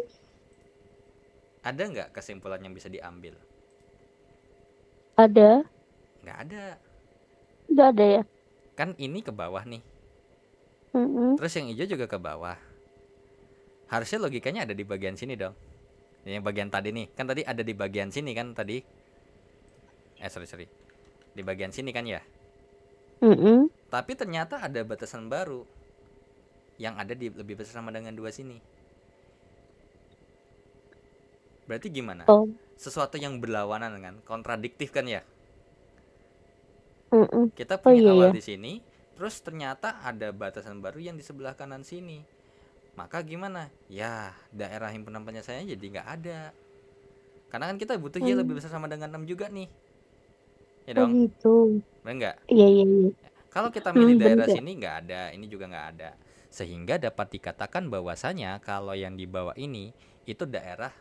Ada nggak kesimpulan yang bisa diambil? ada. Nggak ada. Nggak ada ya? Kan ini ke bawah nih. Mm-mm. Terus yang hijau juga ke bawah. Harusnya logikanya ada di bagian sini dong. Yang bagian tadi nih. Kan tadi ada di bagian sini kan tadi. Sorry. Di bagian sini kan ya. Mm-mm. Tapi ternyata ada batasan baru. Yang ada di lebih besar sama dengan 2 sini. Berarti gimana? Oh. Sesuatu yang berlawanan kan. Kontradiktif kan ya. Mm-mm. Kita Oh punya iya awal ya. di sini. Terus ternyata ada batasan baru yang di sebelah kanan sini. Maka gimana? Ya, daerah himpunan penyelesaiannya jadi nggak ada. Karena kan kita butuh Y lebih besar sama dengan 6 juga nih. Ya Oh dong? gitu. Benar nggak? Iya iya iya. Kalau kita milih daerah Bener. sini nggak ada, ini juga nggak ada. Sehingga dapat dikatakan bahwasanya kalau yang di bawah ini itu daerah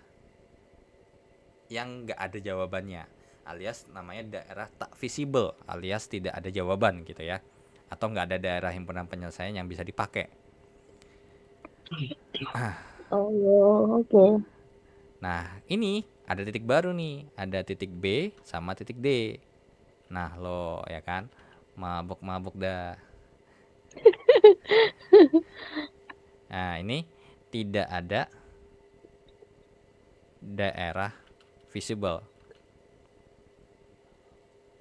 yang nggak ada jawabannya. Alias namanya daerah tak visible, alias tidak ada jawaban gitu ya. Atau nggak ada daerah himpunan penyelesaian yang bisa dipakai. Oh oke. Nah, ini ada titik baru nih, ada titik B sama titik D. Nah, lo ya kan, mabuk-mabuk dah. Nah, ini tidak ada daerah visible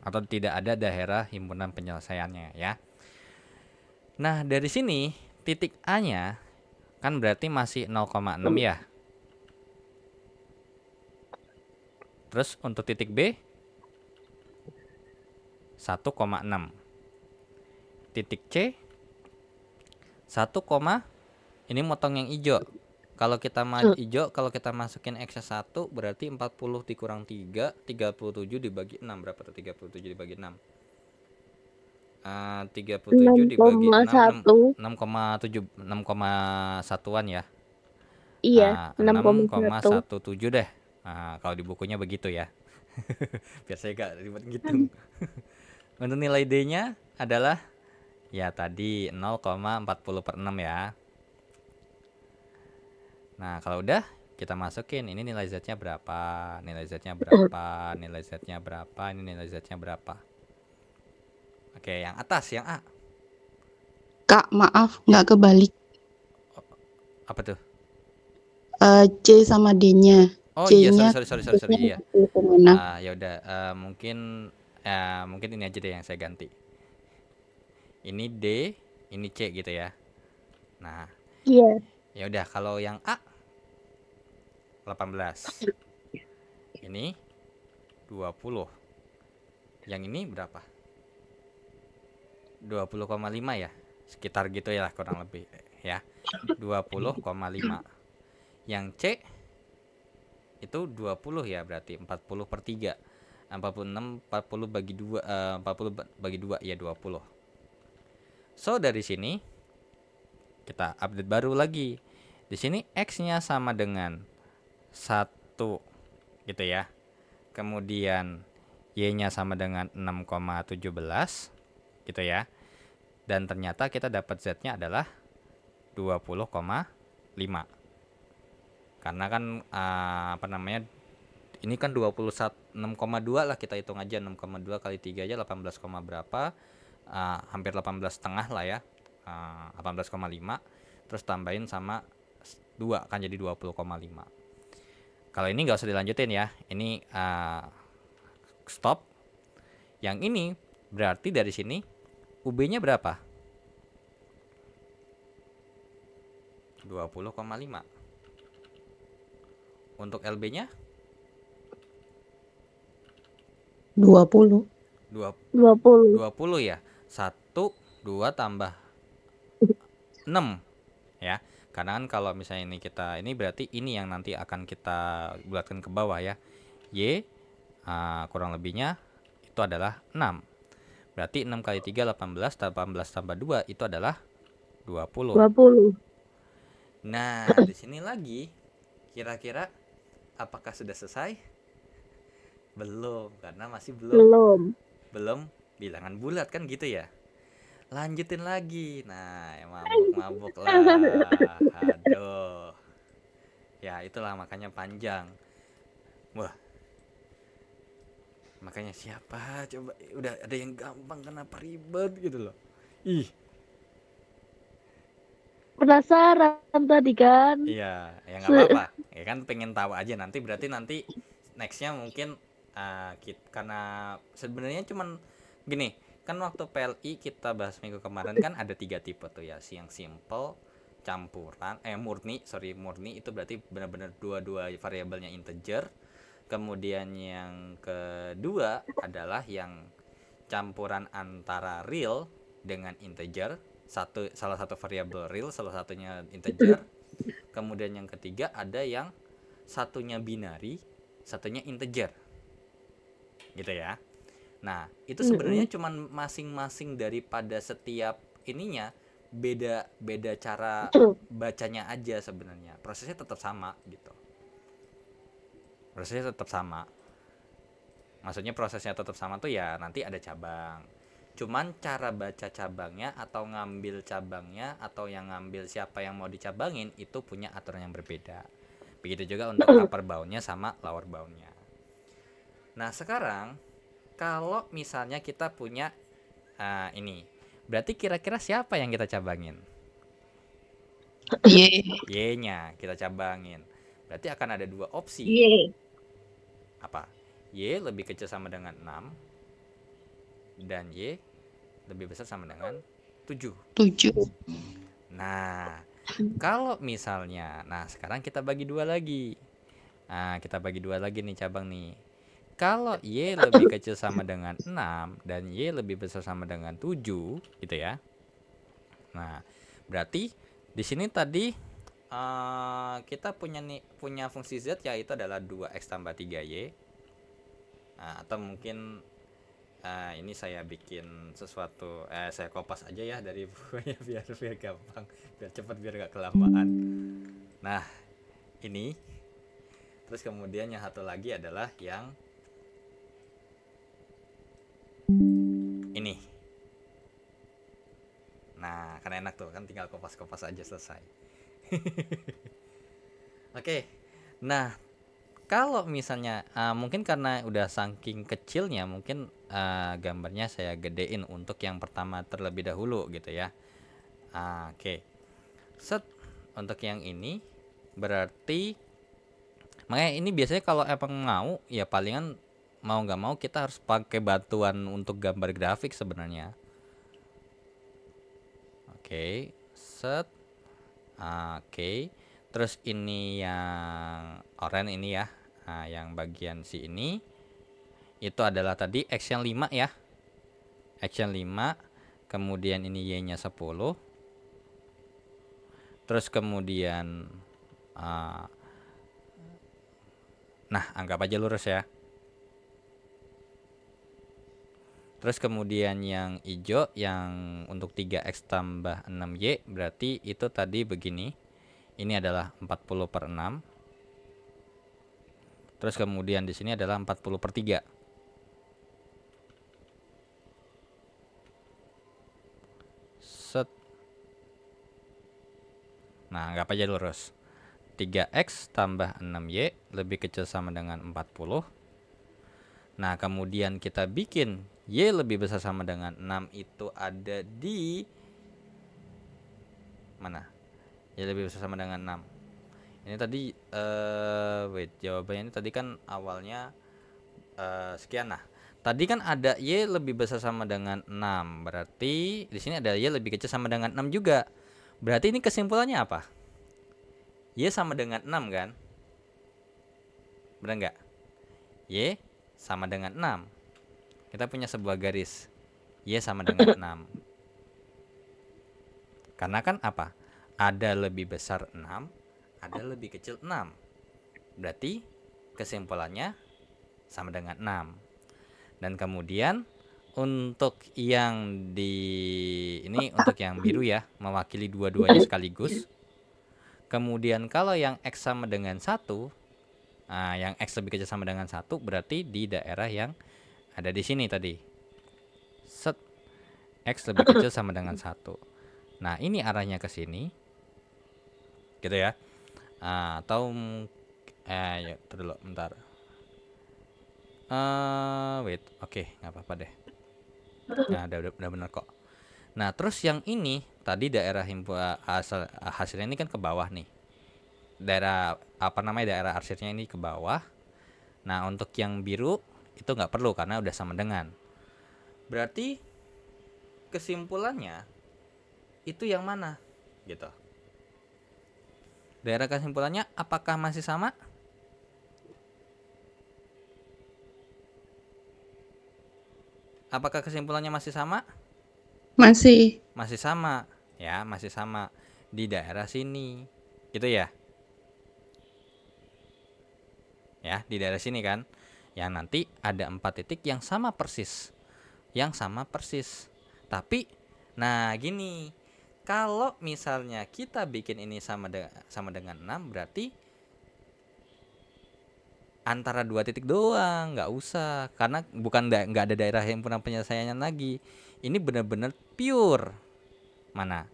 atau tidak ada daerah himpunan penyelesaiannya ya. Nah, dari sini titik A-nya kan berarti masih 0,6 ya. Terus untuk titik B 1,6. Titik C 1, ini motong yang hijau. Kalau kita hijau, kalau kita masukin X1 berarti 40 dikurang 3, 37 dibagi 6 berapa tuh? 37 dibagi 6. 37 dibagi 6, 6,1. 6,7, 6,1-an ya. Iya, 6,1. 6,17 deh. Nah, kalau di bukunya begitu ya. Biar saya gak ribet gitu. Untuk nilai D-nya adalah ya tadi 0,40/6 ya. Nah, kalau udah kita masukin ini nilai Z-nya berapa, nilai Z-nya berapa, nilai Z-nya berapa, ini nilai Z-nya berapa. Oke, yang atas, yang A. Kak, maaf, nggak kebalik. Apa tuh? C sama D-nya. Oh iya, C-nya sorry iya. kemana? Ya udah, mungkin ini aja deh yang saya ganti. Ini D, ini C gitu ya. Nah, Iya. ya udah kalau yang A 18. Ini 20. Yang ini berapa? 20,5 ya. Sekitar gitu ya kurang lebih ya. 20,5. Yang C itu 20 ya, berarti 40/3. 46, 40 bagi 2, 40 bagi 2 ya 20. So dari sini kita update baru lagi. Di sini X-nya sama dengan 1 gitu ya. Kemudian Y-nya sama dengan 6,17 gitu ya. Dan ternyata kita dapat Z-nya adalah 20,5. Karena kan ini kan 6,2 lah, kita hitung aja 6,2 kali 3 aja 18, berapa? Hampir 18,5 lah ya. 18,5 terus tambahin sama 2 kan jadi 20,5. Kalau ini nggak usah dilanjutin ya. Ini stop. Yang ini berarti dari sini UB-nya berapa? 20,5. Untuk LB-nya 20. 20. 20 ya. 1, 2 tambah 6 ya. Karena kan kalau misalnya ini berarti ini yang nanti akan kita bulatkan ke bawah ya. Y kurang lebihnya itu adalah 6. Berarti 6 kali 3 18, 18 tambah 2 itu adalah 20. 20. Nah, di sini lagi kira-kira apakah sudah selesai? Belum, karena masih belum bilangan bulat kan gitu ya. Lanjutin lagi. Nah, mabuk lah. Aduh. Ya, itulah makanya panjang. Wah. Makanya siapa coba udah ada yang gampang kenapa ribet gitu loh. Ih. Penasaran tadi kan. Iya, ya nggak apa-apa. Ya kan pengen tahu aja berarti nanti nextnya mungkin karena sebenarnya cuman gini, kan waktu PLI kita bahas minggu kemarin kan ada 3 tipe tuh ya, yang simple, campuran, murni itu berarti benar-benar dua variabelnya integer. Kemudian yang kedua adalah yang campuran antara real dengan integer, salah satu variabel real, salah satunya integer. Kemudian yang ketiga ada yang satunya binary, satunya integer. Gitu ya. Nah, itu sebenarnya cuman masing-masing daripada setiap ininya beda cara bacanya aja sebenarnya. Prosesnya tetap sama gitu. Prosesnya tetap sama. Maksudnya prosesnya tetap sama tuh ya nanti ada cabang. Cuman cara baca cabangnya atau ngambil cabangnya atau yang ngambil siapa yang mau dicabangin itu punya aturan yang berbeda. Begitu juga untuk upper boundnya sama lower boundnya. Nah sekarang kalau misalnya kita punya ini, berarti kira-kira siapa yang kita cabangin? Y-nya kita cabangin. Berarti akan ada 2 opsi. Apa? Y lebih kecil sama dengan 6 dan Y lebih besar sama dengan 7. Nah, kalau misalnya, sekarang kita bagi 2 lagi. Nah, kita bagi 2 lagi nih cabang nih. Kalau Y lebih kecil sama dengan 6 dan Y lebih besar sama dengan 7, gitu ya. Nah, berarti di sini tadi kita punya fungsi Z yaitu adalah 2x tambah 3y. Atau mungkin ini saya bikin sesuatu, saya kopas aja ya dari bukunya biar gampang, biar cepat, biar gak kelamaan. Nah, ini. Terus kemudian yang satu lagi adalah yang ini. Nah, kan enak tuh, kan tinggal kopas-kopas aja selesai. Oke. Nah, kalau misalnya mungkin karena udah saking kecilnya, mungkin gambarnya saya gedein untuk yang pertama terlebih dahulu gitu ya. Oke. Set, untuk yang ini berarti makanya ini biasanya kalau emang mau ya palingan mau nggak mau kita harus pakai bantuan untuk gambar grafik sebenarnya. Oke, set. Oke. Terus ini yang oranye ini ya. Nah, yang bagian si ini itu adalah tadi X yang 5 ya. X yang 5. Kemudian ini Y-nya 10. Terus kemudian nah, anggap aja lurus ya. Terus kemudian yang hijau yang untuk 3x tambah 6y berarti itu tadi begini. Ini adalah 40/6. Terus kemudian di sini adalah 40/3. Set. Nah, anggap aja lurus. 3x tambah 6y lebih kecil sama dengan 40. Nah, kemudian kita bikin y lebih besar sama dengan 6 itu ada di mana? Y lebih besar sama dengan 6. Ini tadi jawabannya ini tadi kan awalnya sekian. Nah, tadi kan ada y lebih besar sama dengan 6. Berarti di sini ada y lebih kecil sama dengan 6 juga. Berarti ini kesimpulannya apa? Y sama dengan 6 kan? Benar nggak? Y sama dengan 6. Kita punya sebuah garis. Y sama dengan 6. Karena kan apa? Ada lebih besar 6, ada lebih kecil 6. Berarti kesimpulannya sama dengan 6. Dan kemudian untuk yang untuk yang biru ya, mewakili dua-duanya sekaligus. Kemudian kalau yang X sama dengan 1, yang X lebih kecil sama dengan 1 berarti di daerah yang ada di sini tadi. Set, X lebih kecil sama dengan 1. Nah, ini arahnya ke sini. Gitu ya. Atau ya, dulu bentar. Wait, oke, nggak apa-apa deh. Nah, udah benar kok. Nah, terus yang ini tadi daerah hasilnya ini kan ke bawah nih. Daerah arsirnya ini ke bawah. Nah, untuk yang biru itu nggak perlu karena udah sama dengan. Berarti kesimpulannya itu yang mana? Gitu. Daerah kesimpulannya apakah masih sama? Apakah kesimpulannya masih sama? Masih. Masih sama. Ya, masih sama di daerah sini. Gitu ya? Ya, di daerah sini kan. Yang nanti ada 4 titik yang sama persis. Tapi nah gini, kalau misalnya kita bikin ini sama dengan 6 berarti antara 2 titik doang, nggak usah, karena nggak ada daerah himpunan penyelesaiannya lagi. Ini benar-benar pure. Mana?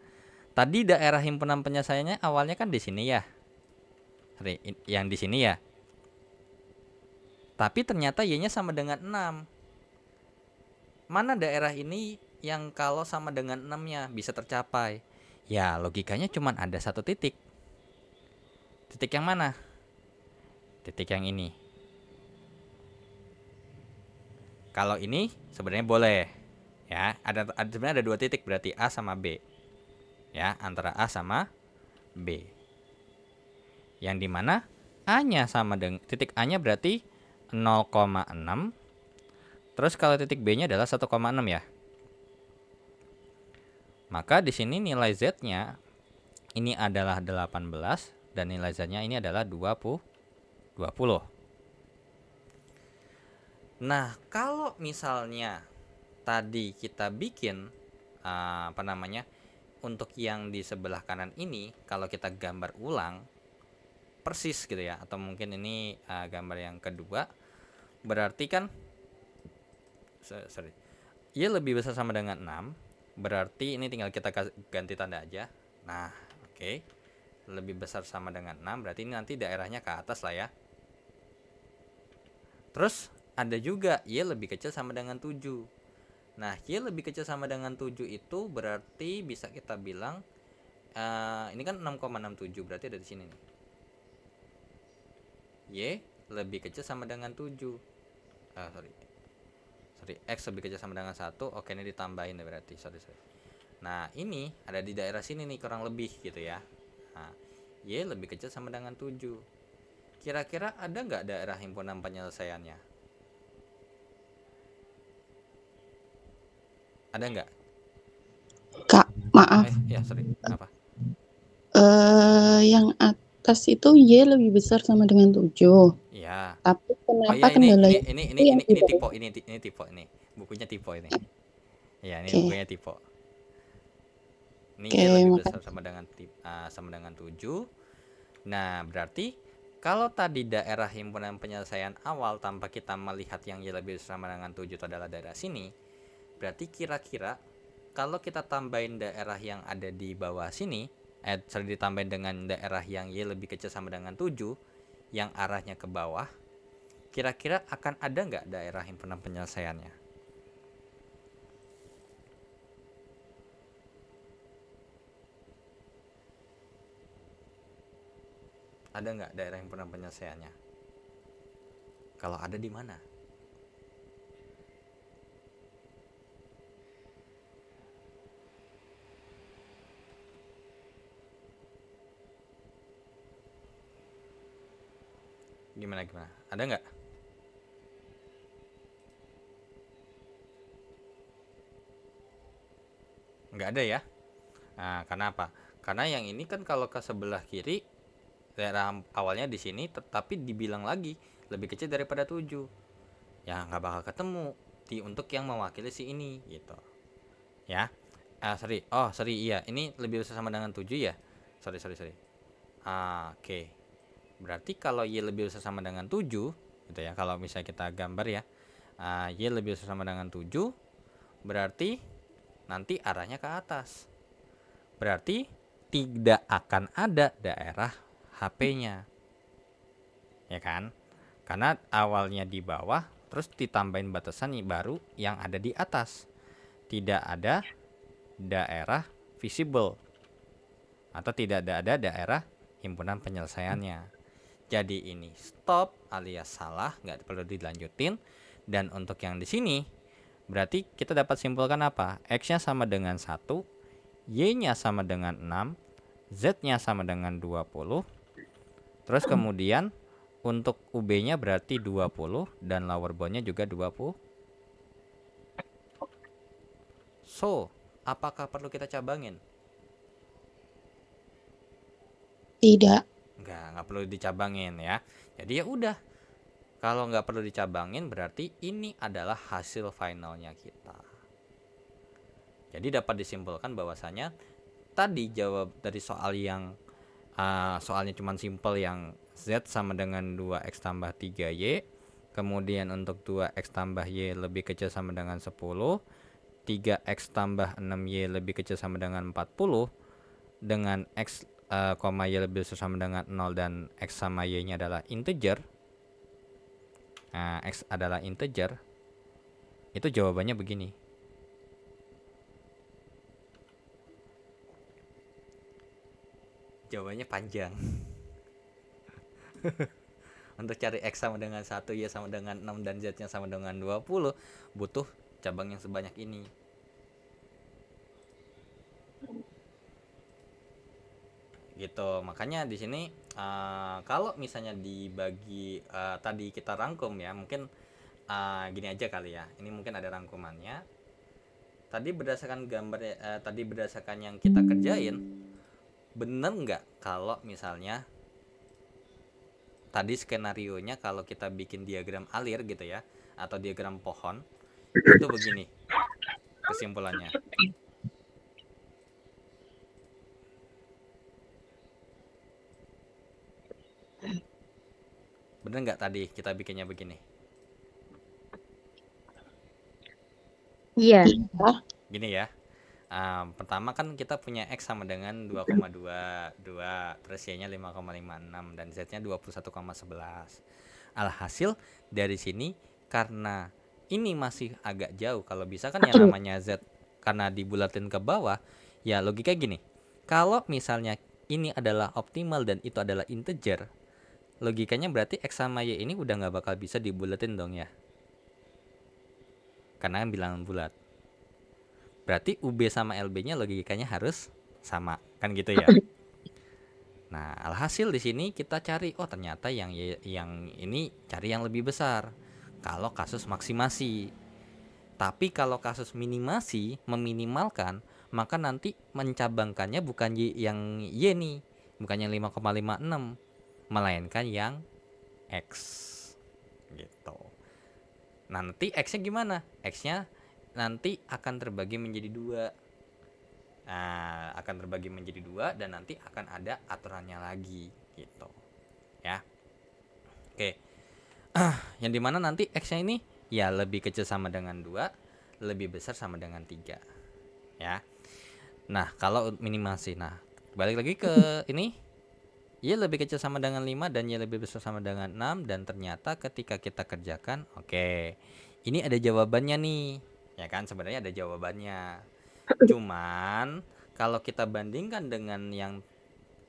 Tadi daerah himpunan penyelesaiannya awalnya kan di sini ya. Yang di sini ya. Tapi ternyata Y-nya sama dengan 6. Mana daerah ini yang kalau sama dengan 6-nya bisa tercapai? Ya, logikanya cuma ada 1 titik. Titik yang mana? Titik yang ini. Kalau ini sebenarnya boleh. Ya, sebenarnya ada 2 titik berarti A sama B. Ya, antara A sama B. Yang dimana A-nya sama dengan titik A-nya berarti 0,6. Terus kalau titik B-nya adalah 1,6 ya. Maka di sini nilai Z-nya ini adalah 18 dan nilai Z-nya ini adalah 20. Nah, kalau misalnya tadi kita bikin untuk yang di sebelah kanan ini, kalau kita gambar ulang persis gitu ya, atau mungkin ini gambar yang kedua, berarti kan Y lebih besar sama dengan 6, berarti ini tinggal kita ganti tanda aja. Nah, oke. Lebih besar sama dengan 6, berarti ini nanti daerahnya ke atas lah ya. Terus ada juga Y lebih kecil sama dengan 7. Nah, Y lebih kecil sama dengan 7 itu berarti bisa kita bilang ini kan 6,67, berarti ada di sini nih. Y lebih kecil sama dengan 7. Sorry, X lebih kecil sama dengan 1. Oke, ini ditambahin ya berarti. Sorry. Nah, ini ada di daerah sini nih kurang lebih gitu ya. Nah, Y lebih kecil sama dengan 7. Kira-kira ada nggak daerah himpunan penyelesaiannya? Ada nggak? Kak, maaf. Ya, sorry. Apa? Yang atas itu Y lebih besar sama dengan 7. Iya. Tapi Oh kenapa iya, kendalanya ini tipe ini. Bukunya tipe ini. Iya, ini bukunya tipe. Ini Y lebih besar sama dengan 7. Nah, berarti kalau tadi daerah himpunan penyelesaian awal tanpa kita melihat yang Y lebih besar sama dengan 7 itu adalah daerah sini, berarti kira-kira kalau kita tambahin daerah yang ada di bawah sini, ditambahin dengan daerah yang Y lebih kecil sama dengan 7 yang arahnya ke bawah, kira-kira akan ada nggak daerah himpunan penyelesaiannya? Ada nggak daerah himpunan penyelesaiannya? Kalau ada di mana? Gimana? Ada nggak? Nggak ada ya. Nah, karena apa? Karena yang ini kan kalau ke sebelah kiri daerah awalnya di sini, tetapi dibilang lagi lebih kecil daripada 7. Ya nggak bakal ketemu untuk yang mewakili si ini gitu. Ya. Sorry, iya. Ini lebih besar sama dengan 7 ya. Sorry. Oke. Berarti kalau Y lebih besar sama dengan 7 gitu ya. Kalau misalnya kita gambar ya. Y lebih besar sama dengan 7, berarti nanti arahnya ke atas. Berarti tidak akan ada daerah HP-nya. Ya kan? Karena awalnya di bawah, terus ditambahin batasan baru yang ada di atas. Tidak ada daerah visible atau tidak ada daerah himpunan penyelesaiannya. Jadi ini stop alias salah, nggak perlu dilanjutin. Dan untuk yang di sini berarti kita dapat simpulkan apa? X-nya sama dengan 1, Y-nya sama dengan 6, Z-nya sama dengan 20. Terus kemudian untuk UB-nya berarti 20 dan lower bound-nya juga 20. So, apakah perlu kita cabangin? Tidak. Nggak perlu dicabangin ya. Jadi ya udah. Kalau nggak perlu dicabangin berarti ini adalah hasil finalnya kita. Jadi dapat disimpulkan bahwasanya tadi jawab dari soal yang soalnya cuma simple yang Z sama dengan 2X tambah 3Y. Kemudian untuk 2X tambah Y lebih kecil sama dengan 10. 3X tambah 6Y lebih kecil sama dengan 40. Dengan X, Y lebih besar sama dengan 0 dan X sama Y nya adalah integer. Nah, X adalah integer. Itu jawabannya begini. Jawabannya panjang. Untuk cari X sama dengan 1, Y sama dengan 6 dan Z nya sama dengan 20 butuh cabang yang sebanyak ini. Gitu. Makanya di sini kalau misalnya dibagi tadi kita rangkum ya, mungkin gini aja kali ya. Ini mungkin ada rangkumannya. Tadi berdasarkan gambar tadi berdasarkan yang kita kerjain, bener nggak kalau misalnya tadi skenarionya kalau kita bikin diagram alir gitu ya, atau diagram pohon, itu begini kesimpulannya. Bener nggak tadi kita bikinnya begini? Iya. Gini ya. Pertama kan kita punya X sama dengan 2,22, terus Y-nya 5,56 dan Z-nya 21,11. Alhasil dari sini karena ini masih agak jauh, kalau bisa kan yang namanya Z karena dibulatin ke bawah, ya logika gini. Kalau misalnya ini adalah optimal dan itu adalah integer, logikanya berarti X sama Y ini udah nggak bakal bisa dibulatin dong ya. Karena kan bilangan bulat. Berarti UB sama LB-nya logikanya harus sama, kan gitu ya. Nah, alhasil di sini kita cari, oh ternyata yang ini cari yang lebih besar. Kalau kasus maksimasi. Tapi kalau kasus minimasi, meminimalkan, maka nanti mencabangkannya bukan yang Y nih, bukan yang 5,56, melainkan yang X. Gitu. Nanti X-nya gimana? X-nya nanti akan terbagi menjadi 2. Nah, akan terbagi menjadi 2 dan nanti akan ada aturannya lagi gitu. Ya. Oke. Yang dimana nanti X-nya ini ya lebih kecil sama dengan 2, lebih besar sama dengan 3. Ya. Nah, kalau minimasi. Nah, balik lagi ke ini. Y lebih kecil sama dengan 5 dan Y lebih besar sama dengan 6 dan ternyata ketika kita kerjakan, oke. Ini ada jawabannya nih. Ya kan, sebenarnya ada jawabannya. Cuman kalau kita bandingkan dengan yang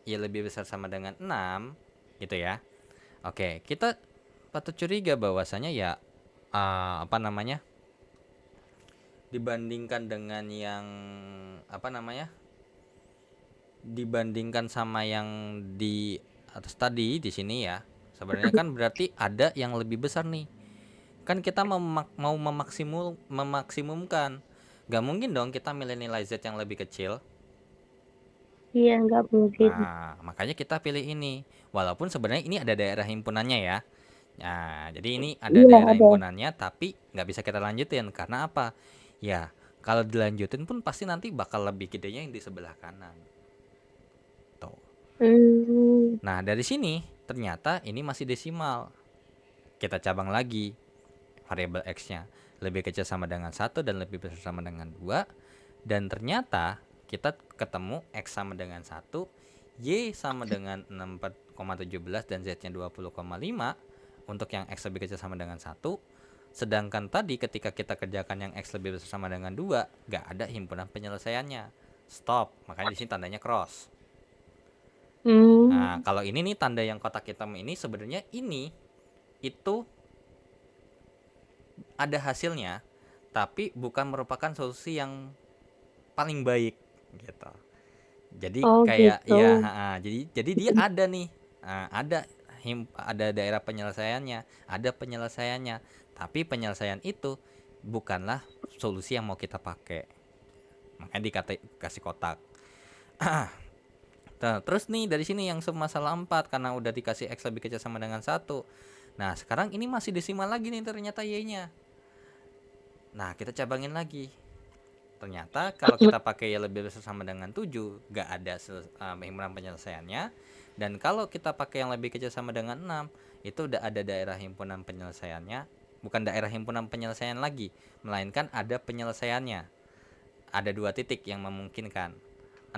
Y lebih besar sama dengan 6 gitu ya. Oke, kita patut curiga bahwasanya ya dibandingkan dengan yang dibandingkan sama yang di atas tadi di sini ya. Sebenarnya kan berarti ada yang lebih besar nih. Kan kita mau memaksimumkan. Gak mungkin dong kita milih nilai Z yang lebih kecil. Iya, nggak mungkin. Nah, makanya kita pilih ini. Walaupun sebenarnya ini ada daerah himpunannya ya. Nah, jadi ini ada Iya, daerah ada. himpunannya, tapi nggak bisa kita lanjutin. Karena apa? Ya, kalau dilanjutin pun pasti nanti bakal lebih gedenya yang di sebelah kanan. Tuh. Hmm. Nah, dari sini ternyata ini masih desimal. Kita cabang lagi variabel X-nya. Lebih kecil sama dengan 1 dan lebih besar sama dengan 2. Dan ternyata kita ketemu X sama dengan 1, Y sama dengan 64,17 dan Z-nya 20,5 untuk yang X lebih kecil sama dengan 1. Sedangkan tadi ketika kita kerjakan yang X lebih besar sama dengan 2, gak ada himpunan penyelesaiannya. Stop, makanya di sini tandanya cross. Nah, Hmm. kalau ini nih tanda yang kotak hitam ini sebenarnya ini itu ada hasilnya, tapi bukan merupakan solusi yang paling baik gitu. Jadi Oh, kayak gitu. ya, jadi dia ada nih, ada daerah penyelesaiannya, ada penyelesaiannya, tapi penyelesaian itu bukanlah solusi yang mau kita pakai, makanya dikasih kotak. Nah, terus nih dari sini yang masalah 4 karena udah dikasih X lebih kecil sama dengan 1. Nah, sekarang ini masih desimal lagi nih ternyata Y-nya. Nah, kita cabangin lagi. Ternyata kalau kita pakai Y lebih besar sama dengan 7, gak ada himpunan penyelesaiannya. Dan kalau kita pakai yang lebih kecil sama dengan 6, itu udah ada daerah himpunan penyelesaiannya. Bukan daerah himpunan penyelesaian lagi, melainkan ada penyelesaiannya. Ada 2 titik yang memungkinkan,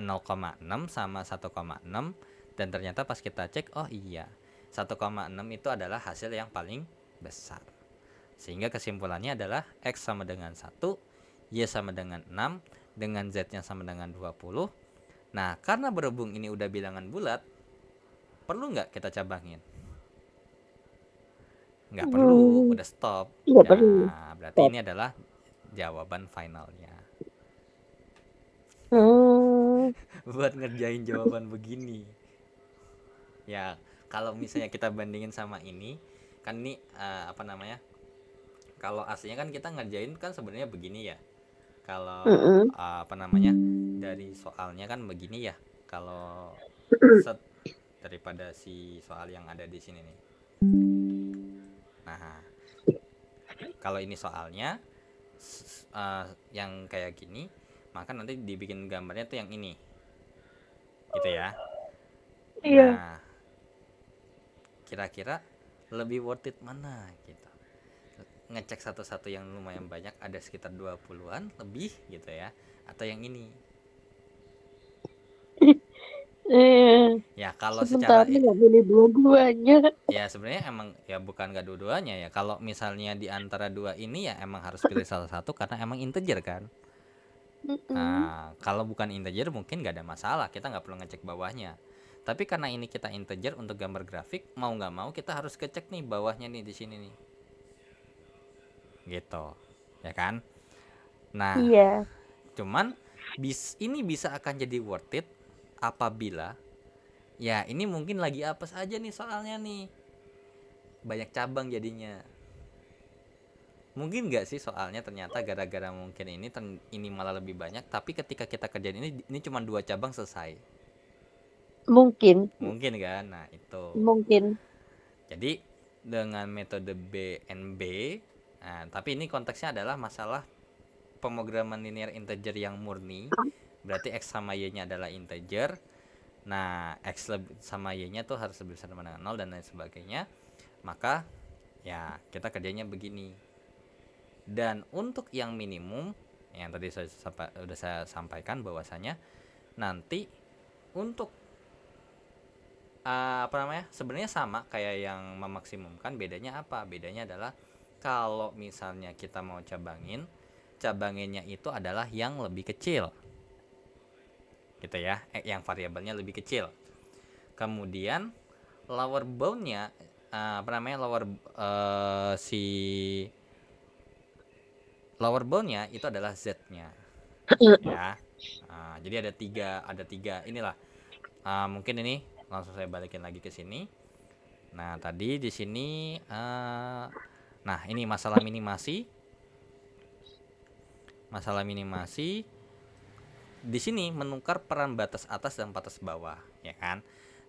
0,6 sama 1,6. Dan ternyata pas kita cek, oh iya, 1,6 itu adalah hasil yang paling besar. Sehingga kesimpulannya adalah X sama dengan 1, Y sama dengan 6, dengan Z-nya sama dengan 20. Nah, karena berhubung ini udah bilangan bulat, perlu nggak kita cabangin? Nggak perlu, udah stop. Nggak perlu. Nah, berarti Stop. ini adalah jawaban finalnya. Hmm. Buat ngerjain jawaban begini. Ya, kalau misalnya kita bandingin sama ini, kan ini apa namanya? Kalau aslinya kan kita ngerjain kan sebenarnya begini ya. Kalau Mm-mm. apa namanya, dari soalnya kan begini ya. Kalau set daripada si soal yang ada di sini nih. Nah, kalau ini soalnya yang kayak gini, maka nanti dibikin gambarnya tuh yang ini, gitu ya. Iya. Nah, kira-kira lebih worth it mana gitu? Ngecek satu-satu yang lumayan banyak, ada sekitar 20-an lebih gitu ya, atau yang ini? Ya kalau secara Sementara nggak pilih dua-duanya. ya sebenarnya emang ya bukan gak dua-duanya ya. Kalau misalnya di antara dua ini ya emang harus pilih salah satu karena emang integer kan. Mm-mm. Nah, kalau bukan integer mungkin gak ada masalah, kita nggak perlu ngecek bawahnya. Tapi karena ini kita integer untuk gambar grafik, mau nggak mau kita harus ngecek nih bawahnya nih di sini nih, gitu, ya kan? Nah, Iya. cuman ini bisa akan jadi worth it apabila ya ini mungkin lagi apes aja nih soalnya nih, banyak cabang jadinya. Mungkin nggak sih soalnya ternyata gara-gara mungkin ini malah lebih banyak, tapi ketika kita kerjain ini cuma 2 cabang selesai. Mungkin. Mungkin kan? Nah, itu. Mungkin. Jadi dengan metode BNB, nah, tapi ini konteksnya adalah masalah pemrograman linear integer yang murni. Berarti X sama Y-nya adalah integer. Nah, X sama Y-nya tuh harus lebih besar dengan 0 dan lain sebagainya. Maka ya kita kerjanya begini. Dan untuk yang minimum, yang tadi sudah saya sampaikan bahwasanya nanti untuk apa namanya, sebenarnya sama kayak yang memaksimumkan. Bedanya apa? Bedanya adalah kalau misalnya kita mau cabanginnya itu adalah yang lebih kecil, gitu ya, yang variabelnya lebih kecil. Kemudian lower boundnya apa namanya, lower boundnya itu adalah Z-nya ya. Jadi ada tiga inilah. Mungkin ini langsung saya balikin lagi ke sini. Nah, tadi di sini nah ini masalah minimasi. Masalah minimasi di sini menukar peran batas atas dan batas bawah, ya kan?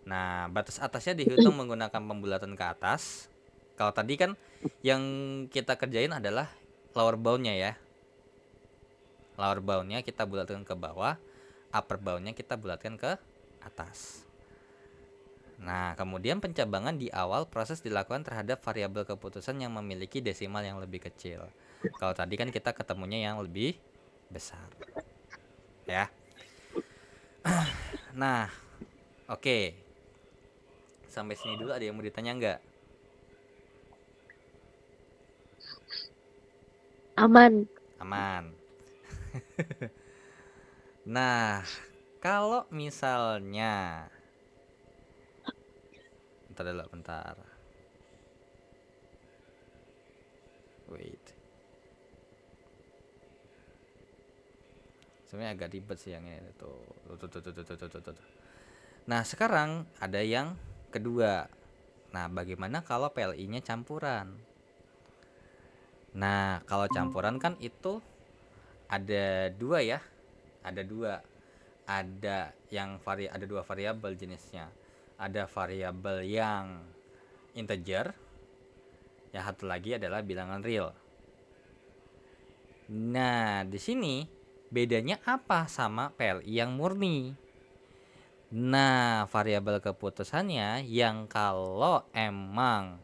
Nah, batas atasnya dihitung menggunakan pembulatan ke atas. Kalau tadi kan yang kita kerjain adalah lower boundnya ya. Lower boundnya kita bulatkan ke bawah, upper boundnya kita bulatkan ke atas. Nah, kemudian pencabangan di awal proses dilakukan terhadap variabel keputusan yang memiliki desimal yang lebih kecil. Kalau tadi kan kita ketemunya yang lebih besar. Ya. Nah, oke. Sampai sini dulu ada yang mau ditanya nggak? Aman. Aman. Nah, kalau misalnya bentar. Wait. Sebenarnya agak ribet sih yang ini tuh. Nah, sekarang ada yang kedua. Nah, bagaimana kalau PLI-nya campuran? Nah, kalau campuran kan itu ada dua ya. Ada dua. Ada dua variabel jenisnya. Ada variabel yang integer. Yang satu lagi adalah bilangan real. Nah, di sini bedanya apa sama PLI yang murni? Nah, variabel keputusannya yang kalau emang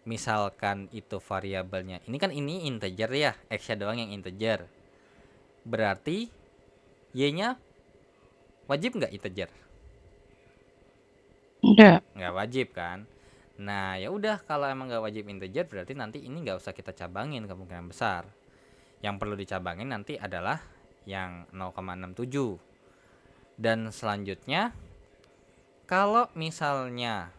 misalkan itu variabelnya, ini kan ini integer ya, x-nya doang yang integer. Berarti y-nya wajib nggak integer? Nggak wajib kan? Nah, ya udah, kalau emang nggak wajib integer berarti nanti ini nggak usah kita cabangin kemungkinan besar. Yang perlu dicabangin nanti adalah yang 0,67. Dan selanjutnya, kalau misalnya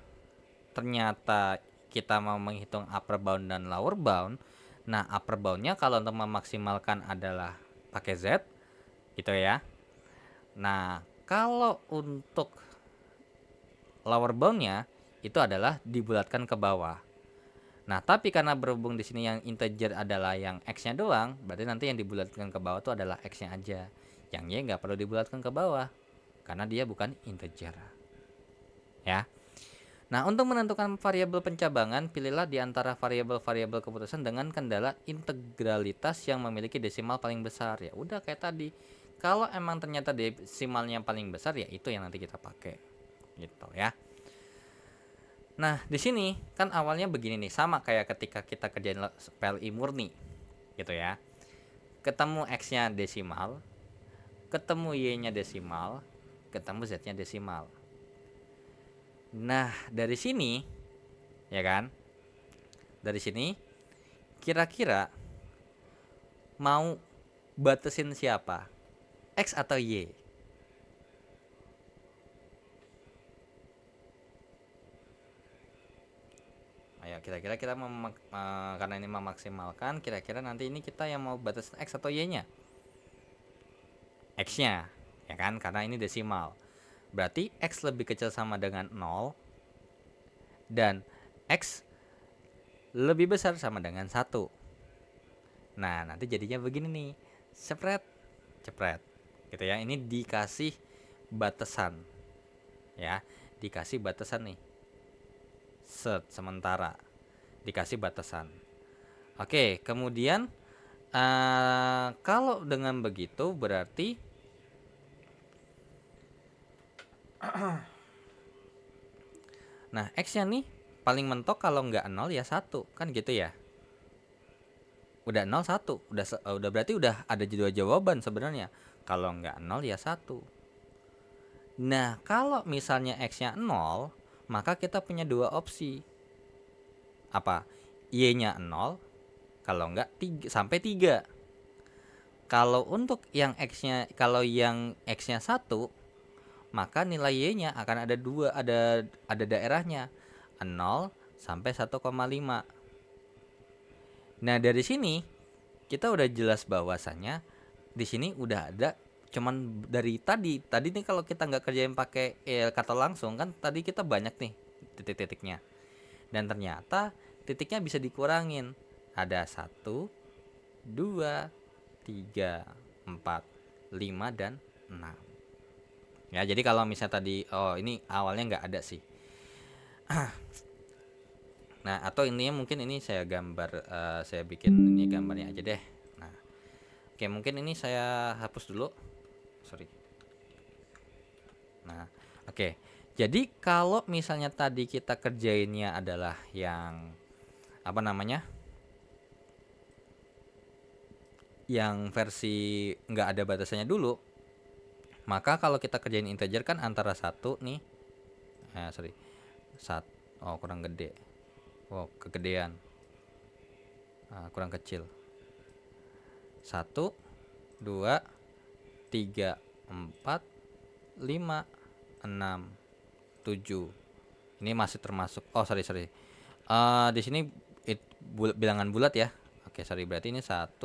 ternyata kita mau menghitung upper bound dan lower bound, nah upper boundnya kalau untuk memaksimalkan adalah pakai Z, gitu ya. Nah, kalau untuk lower boundnya itu adalah dibulatkan ke bawah. Nah, tapi karena berhubung di sini yang integer adalah yang x-nya doang, berarti nanti yang dibulatkan ke bawah itu adalah x-nya aja. Yang y nggak perlu dibulatkan ke bawah, karena dia bukan integer. Ya. Nah, untuk menentukan variabel pencabangan, pilihlah di antara variabel-variabel keputusan dengan kendala integralitas yang memiliki desimal paling besar. Ya udah kayak tadi. Kalau emang ternyata desimalnya paling besar, ya itu yang nanti kita pakai. Gitu ya. Nah, di sini kan awalnya begini nih, sama kayak ketika kita kerjain PLI murni. Gitu ya. Ketemu x-nya desimal, ketemu y-nya desimal, ketemu z-nya desimal. Nah, dari sini ya kan? Dari sini kira-kira mau batasin siapa? X atau Y? Ayo, kira-kira kita karena ini memaksimalkan, kira-kira nanti ini kita yang mau batasin X atau Y-nya? X-nya, ya kan? Karena ini desimal. Berarti X lebih kecil sama dengan 0 dan X lebih besar sama dengan 1. Nah, nanti jadinya begini nih. Cepret. Gitu ya. Ini dikasih batasan. Ya, dikasih batasan nih. Sementara dikasih batasan. Oke, kemudian kalau dengan begitu berarti nah, X-nya nih paling mentok kalau nggak 0 ya 1, kan gitu ya. Udah 0 1, udah berarti udah ada dua jawaban sebenarnya. Kalau nggak 0 ya 1. Nah, kalau misalnya X-nya 0, maka kita punya dua opsi. Apa? Y-nya 0, kalau nggak 3, sampai 3. Kalau untuk yang X-nya, kalau yang X-nya 1, maka nilai Y-nya akan ada ada daerahnya 0 sampai 1,5. Nah, dari sini kita udah jelas bahwasannya di sini udah ada cuman dari tadi nih kalau kita nggak kerjain pakai kata langsung kan tadi kita banyak nih titik-titiknya. Dan ternyata titiknya bisa dikurangin. Ada 1, 2, 3, 4, 5, dan 6. Ya, jadi kalau misalnya tadi, oh ini awalnya nggak ada sih. Nah, atau intinya mungkin ini saya gambar, saya bikin ini gambarnya aja deh. Nah, oke, mungkin ini saya hapus dulu. Sorry. Nah, oke. Jadi kalau misalnya tadi kita kerjainnya adalah yang apa namanya? Yang versi nggak ada batasannya dulu, maka kalau kita kerjain integer kan antara satu nih, sorry, oh kurang gede, oh kegedean, kurang kecil, 1, 2, 3, 4, 5, 6, 7. Ini masih termasuk, oh sorry, di sini bilangan bulat ya. Oke, sorry, berarti ini 1,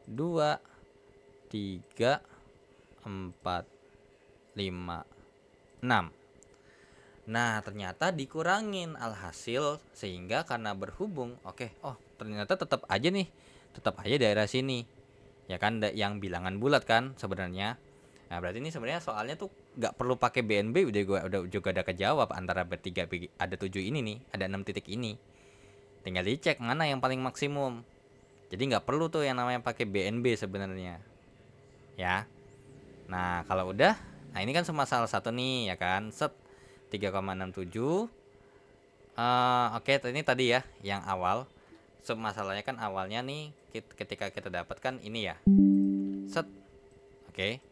2, 3, 4, 5, 6. Nah, ternyata dikurangin alhasil, sehingga karena berhubung, oh ternyata tetap aja daerah sini. Ya kan, yang bilangan bulat kan sebenarnya. Nah, berarti ini sebenarnya soalnya tuh nggak perlu pakai BNB, udah juga ada kejawab antara bertiga, ada 7 ini nih, ada 6 titik ini. Tinggal dicek mana yang paling maksimum. Jadi nggak perlu tuh yang namanya pakai BNB sebenarnya. Ya. Nah, kalau udah, nah ini kan cuma salah satu nih ya kan. Set 3,67. Oke, ini tadi ya yang awal. Masalahnya kan awalnya nih ketika kita dapatkan ini ya. Set. Oke.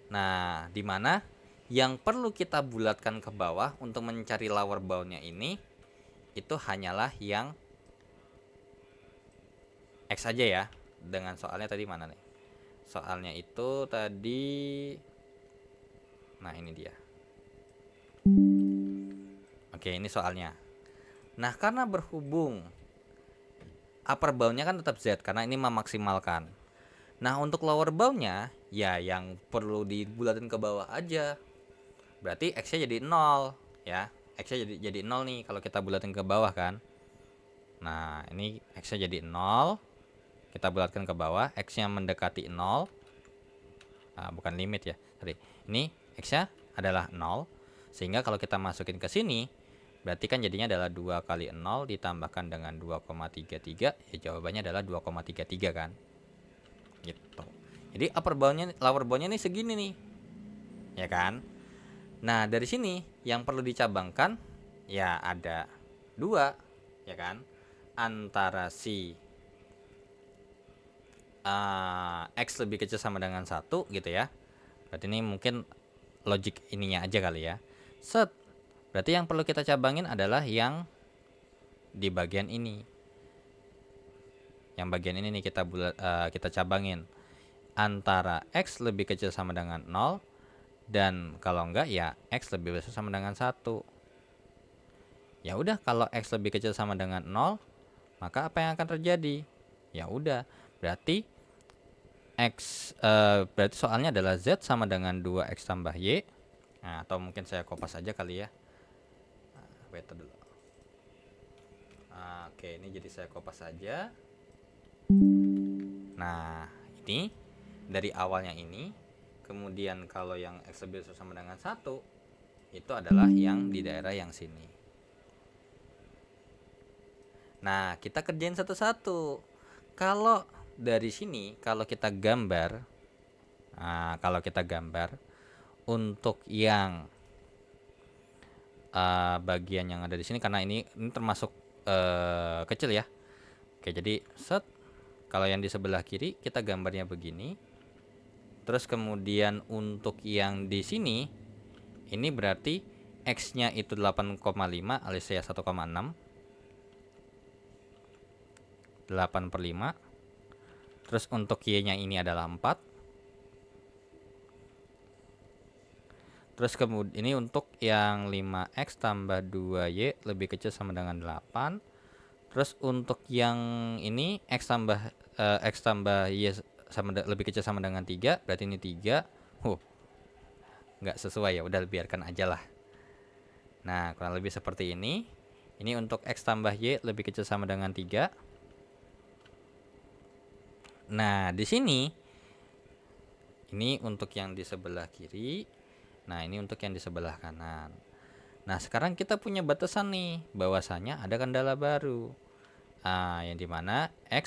Nah, di mana yang perlu kita bulatkan ke bawah untuk mencari lower bound-nya ini itu hanyalah yang X aja ya. Dengan soalnya tadi mana nih? Soalnya itu tadi, nah ini dia. Oke, ini soalnya. Nah, karena berhubung upper bound-nya kan tetap Z karena ini memaksimalkan. Nah, untuk lower bound-nya ya yang perlu dibulatin ke bawah aja. Berarti X-nya jadi 0 ya. X-nya jadi 0 nih kalau kita bulatin ke bawah kan. Nah, ini X-nya jadi 0. Kita bulatkan ke bawah, X-nya mendekati 0. Bukan limit ya. Sorry. Ini X-nya adalah 0. Sehingga kalau kita masukin ke sini, berarti kan jadinya adalah 2 kali 0 ditambahkan dengan 2,33. Ya jawabannya adalah 2,33 kan. Gitu. Jadi upper bound-nya, lower bound-nya nih segini nih. Ya kan? Nah, dari sini yang perlu dicabangkan ya ada 2, ya kan? Antara si X lebih kecil sama dengan 1 gitu ya. Berarti ini mungkin logik ininya aja kali ya. Set. Berarti yang perlu kita cabangin adalah yang di bagian ini. Yang bagian ini nih kita cabangin antara X lebih kecil sama dengan 0, dan kalau enggak ya X lebih besar sama dengan 1. Ya udah, kalau X lebih kecil sama dengan 0, maka apa yang akan terjadi? Ya udah, berarti berarti soalnya adalah Z sama dengan 2X tambah Y. Nah, atau mungkin saya kopas aja kali ya. Wait dulu. Oke, ini jadi saya kopas aja. Nah, ini dari awalnya ini. Kemudian kalau yang X lebih besar sama dengan 1, itu adalah yang di daerah yang sini. Nah, kita kerjain satu-satu. Kalau dari sini, kalau kita gambar, untuk yang bagian yang ada di sini, karena ini termasuk kecil ya. Oke, jadi set, kalau yang di sebelah kiri kita gambarnya begini. Terus kemudian untuk yang di sini, ini berarti X-nya itu 8,5 alias saya 1,6. 8/5. Terus untuk Y-nya ini adalah 4. Terus kemudian ini untuk yang 5X tambah 2Y lebih kecil sama dengan 8. Terus untuk yang ini X tambah Y lebih kecil sama dengan 3, berarti ini 3. Nggak sesuai ya, udah biarkan aja lah. Nah, kurang lebih seperti ini. Ini untuk X tambah Y lebih kecil sama dengan 3. Nah, di sini ini untuk yang di sebelah kiri. Nah, ini untuk yang di sebelah kanan. Nah, sekarang kita punya batasan nih, bahwasanya ada kendala baru. Yang dimana X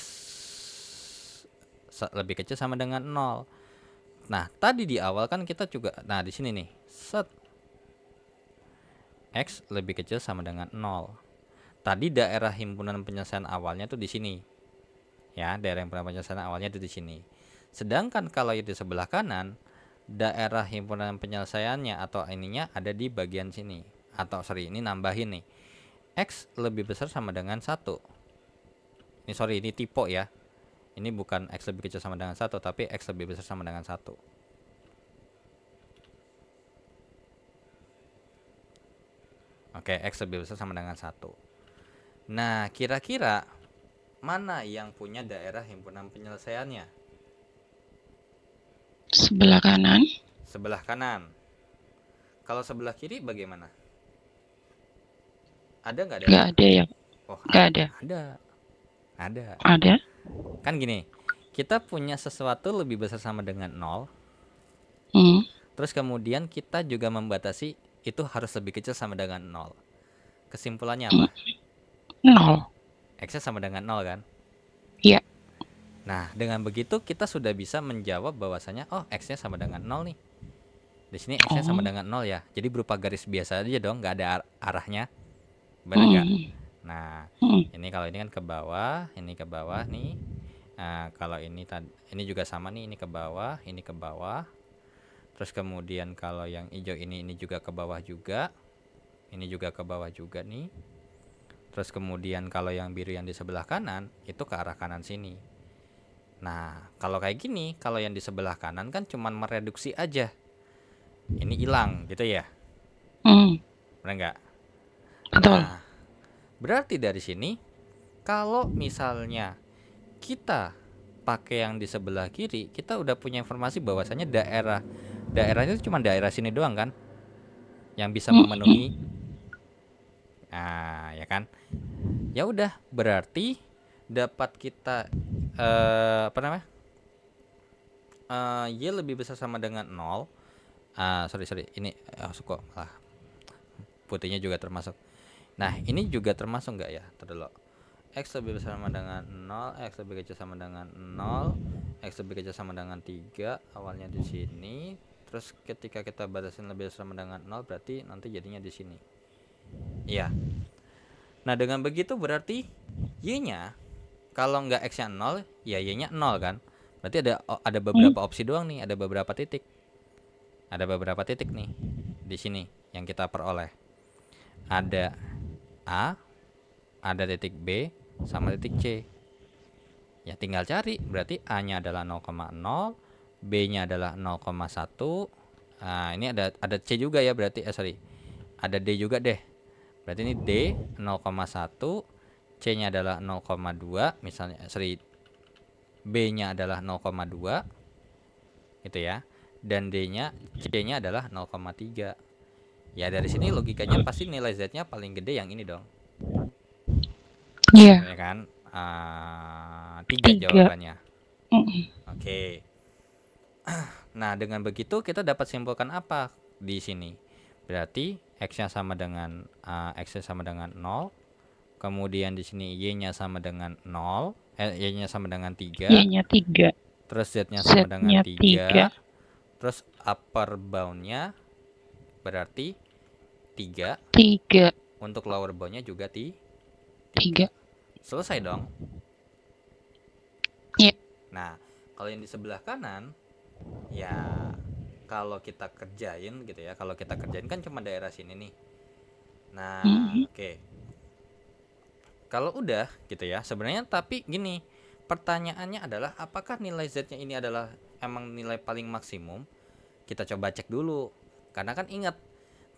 lebih kecil sama dengan 0. Nah, tadi di awal kan kita juga, nah di sini nih, set X lebih kecil sama dengan 0. Tadi daerah himpunan penyelesaian awalnya tuh di sini. Ya, daerah himpunan penyelesaian awalnya itu di sini. Sedangkan kalau di sebelah kanan, daerah himpunan penyelesaiannya atau ininya ada di bagian sini. Atau sorry, ini nambahin nih. X lebih besar sama dengan 1. Ini sorry, ini tipe ya. Ini bukan X lebih kecil sama dengan 1, tapi X lebih besar sama dengan 1. Oke, X lebih besar sama dengan 1. Nah, kira-kira mana yang punya daerah himpunan penyelesaiannya? Sebelah kanan. Sebelah kanan. Kalau sebelah kiri bagaimana? Ada nggak daerah? Nggak ada ya. Oh, Nggak ada. Ada. Ada. Kan gini, kita punya sesuatu lebih besar sama dengan 0. Terus kemudian kita juga membatasi itu harus lebih kecil sama dengan 0. Kesimpulannya apa? 0. X-nya sama dengan 0 kan? Iya. Nah, dengan begitu kita sudah bisa menjawab bahwasanya oh, X-nya sama dengan 0 nih. Di sini X-nya sama dengan 0 ya. Jadi berupa garis biasa aja dong, nggak ada arahnya. Benar nggak? Nah, ini kalau ini kan ke bawah, ini ke bawah nih. Nah, kalau ini juga sama nih, ini ke bawah, ini ke bawah. Terus kemudian kalau yang hijau ini juga ke bawah juga. Ini juga ke bawah juga nih. Terus kemudian kalau yang biru yang di sebelah kanan itu ke arah kanan sini. Nah, kalau kayak gini, kalau yang di sebelah kanan kan cuman mereduksi aja. Ini hilang gitu ya. Benar nggak? Betul. Nah, berarti dari sini kalau misalnya kita pakai yang di sebelah kiri, kita udah punya informasi bahwasanya daerahnya itu cuma daerah sini doang kan yang bisa memenuhi. Nah, ya kan? Ya udah, berarti dapat kita Y lebih besar sama dengan 0. Sorry, ini kok malah putihnya juga termasuk. Nah, ini juga termasuk nggak ya? Tadi X lebih besar sama dengan 0, X lebih kecil sama dengan 0, X lebih kecil sama dengan 3, awalnya di sini. Terus ketika kita batasin lebih besar sama dengan 0, berarti nanti jadinya di sini. Iya. Nah, dengan begitu berarti Y-nya kalau nggak X-nya 0, ya Y-nya 0 kan? Berarti ada beberapa opsi doang nih, ada beberapa titik. Ada beberapa titik nih di sini yang kita peroleh. Ada A, ada titik B, sama titik C. Ya tinggal cari, berarti A-nya adalah 0,0, B-nya adalah 0,1. Nah, ini ada C juga ya berarti, ada D juga deh. Berarti ini D 0,1, C-nya adalah 0,2, misalnya B-nya adalah 0,2 gitu ya. Dan C-nya adalah 0,3. Ya dari sini logikanya pasti nilai Z-nya paling gede yang ini dong. Iya. Ya kan? 3 jawabannya. Oke. Nah, dengan begitu kita dapat simpulkan apa di sini? Berarti X-nya sama dengan 0. Kemudian di sini Y-nya sama dengan 0. Y-nya sama dengan 3. Y-nya 3. Terus Z-nya sama dengan 3. 3. Terus upper bound-nya berarti 3. Untuk lower bound-nya juga 3. Selesai dong. Iya. Nah, kalau yang di sebelah kanan, ya kalau kita kerjain gitu ya, kalau kita kerjain kan cuma daerah sini nih. Nah, oke. Kalau udah gitu ya, sebenarnya tapi gini, pertanyaannya adalah apakah nilai Z-nya ini adalah emang nilai paling maksimum? Kita coba cek dulu. Karena kan ingat,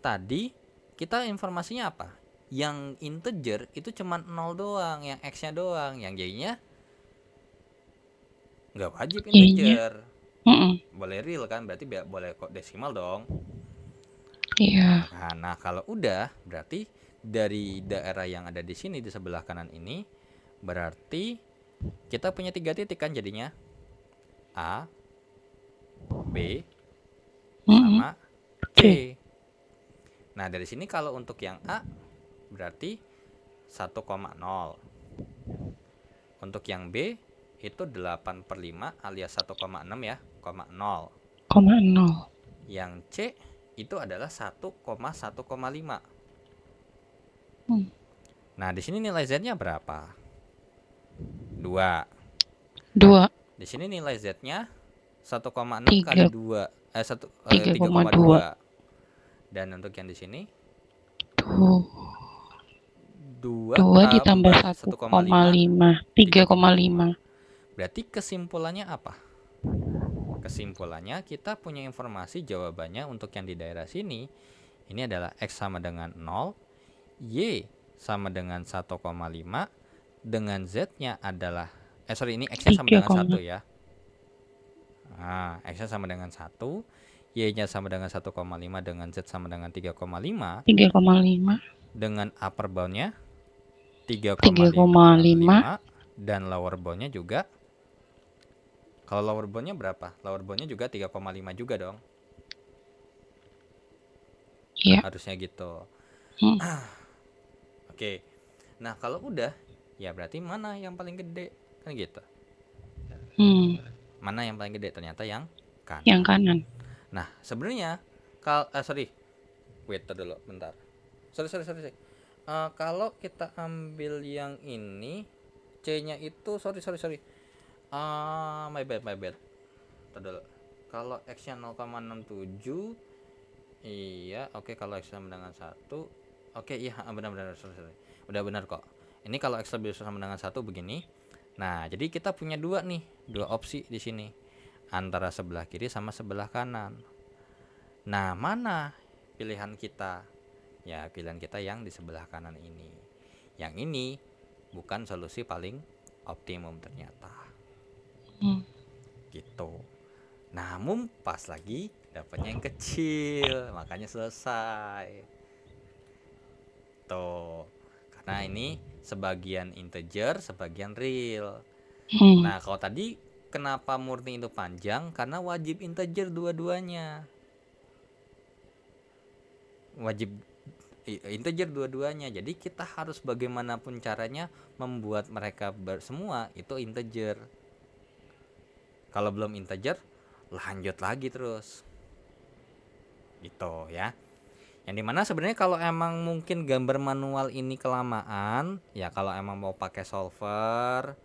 tadi kita informasinya apa? Yang integer itu cuma 0 doang, yang X-nya doang, yang Y-nya nggak wajib integer. Boleh real kan, berarti boleh kok desimal dong. Iya. Nah, kalau udah berarti dari daerah yang ada di sini di sebelah kanan ini berarti kita punya 3 titik kan jadinya. A, B, Mm-mm. sama C. C. Nah, dari sini kalau untuk yang A berarti 1,0. Untuk yang B itu 8/5 alias 1,6 ya, 0. 0,0. Yang C itu adalah 1,1,5. Hmm. Nah, di sini nilai Z-nya berapa? 2. 2. Di sini nilai Z-nya 1,6 kali 2, 3,2. 3,2. Dan untuk yang di sini Tuh. 2 2 ditambah tambah 1,5 1,5. 3,5. Berarti kesimpulannya apa? Kesimpulannya kita punya informasi jawabannya untuk yang di daerah sini. Ini adalah X sama dengan 0, Y sama dengan 1,5, dengan Z-nya adalah ini X-nya sama dengan 1 ya. Nah, X-nya sama dengan 1, Y-nya sama dengan 1,5, dengan Z sama dengan 3,5. 3,5. Dengan upper bound-nya 3,5. dan lower bound-nya juga. Kalau lower bound-nya berapa? Lower bound-nya juga 3,5 juga dong. Iya. Harusnya gitu. Hmm. Oke. Nah, kalau udah ya berarti mana yang paling gede? Kan gitu. Mana yang paling gede? Ternyata yang kanan. Yang kanan. Nah, sebenarnya wait dulu bentar. Sorry. Kalau kita ambil yang ini, C-nya itu sorry. My bad. Dulu. Kalau X-nya 0,67, iya, oke. Kalau X sama dengan 1, oke, iya, benar. Sorry. Udah benar kok. Ini kalau X lebih besar sama dengan 1 begini. Nah, jadi kita punya dua opsi di sini. Antara sebelah kiri sama sebelah kanan. Nah, mana pilihan kita? Ya, pilihan kita yang di sebelah kanan ini. Yang ini bukan solusi paling optimum ternyata. Gitu. Namun pas lagi dapatnya yang kecil, makanya selesai. Tuh. Karena ini sebagian integer, sebagian real. Nah, kalau tadi kenapa murni itu panjang? Karena wajib integer dua-duanya. Wajib integer dua-duanya. Jadi kita harus bagaimanapun caranya membuat mereka semua itu integer. Kalau belum integer, lanjut lagi terus. Gitu ya. Yang dimana sebenarnya kalau emang mungkin gambar manual ini kelamaan, ya kalau emang mau pakai solver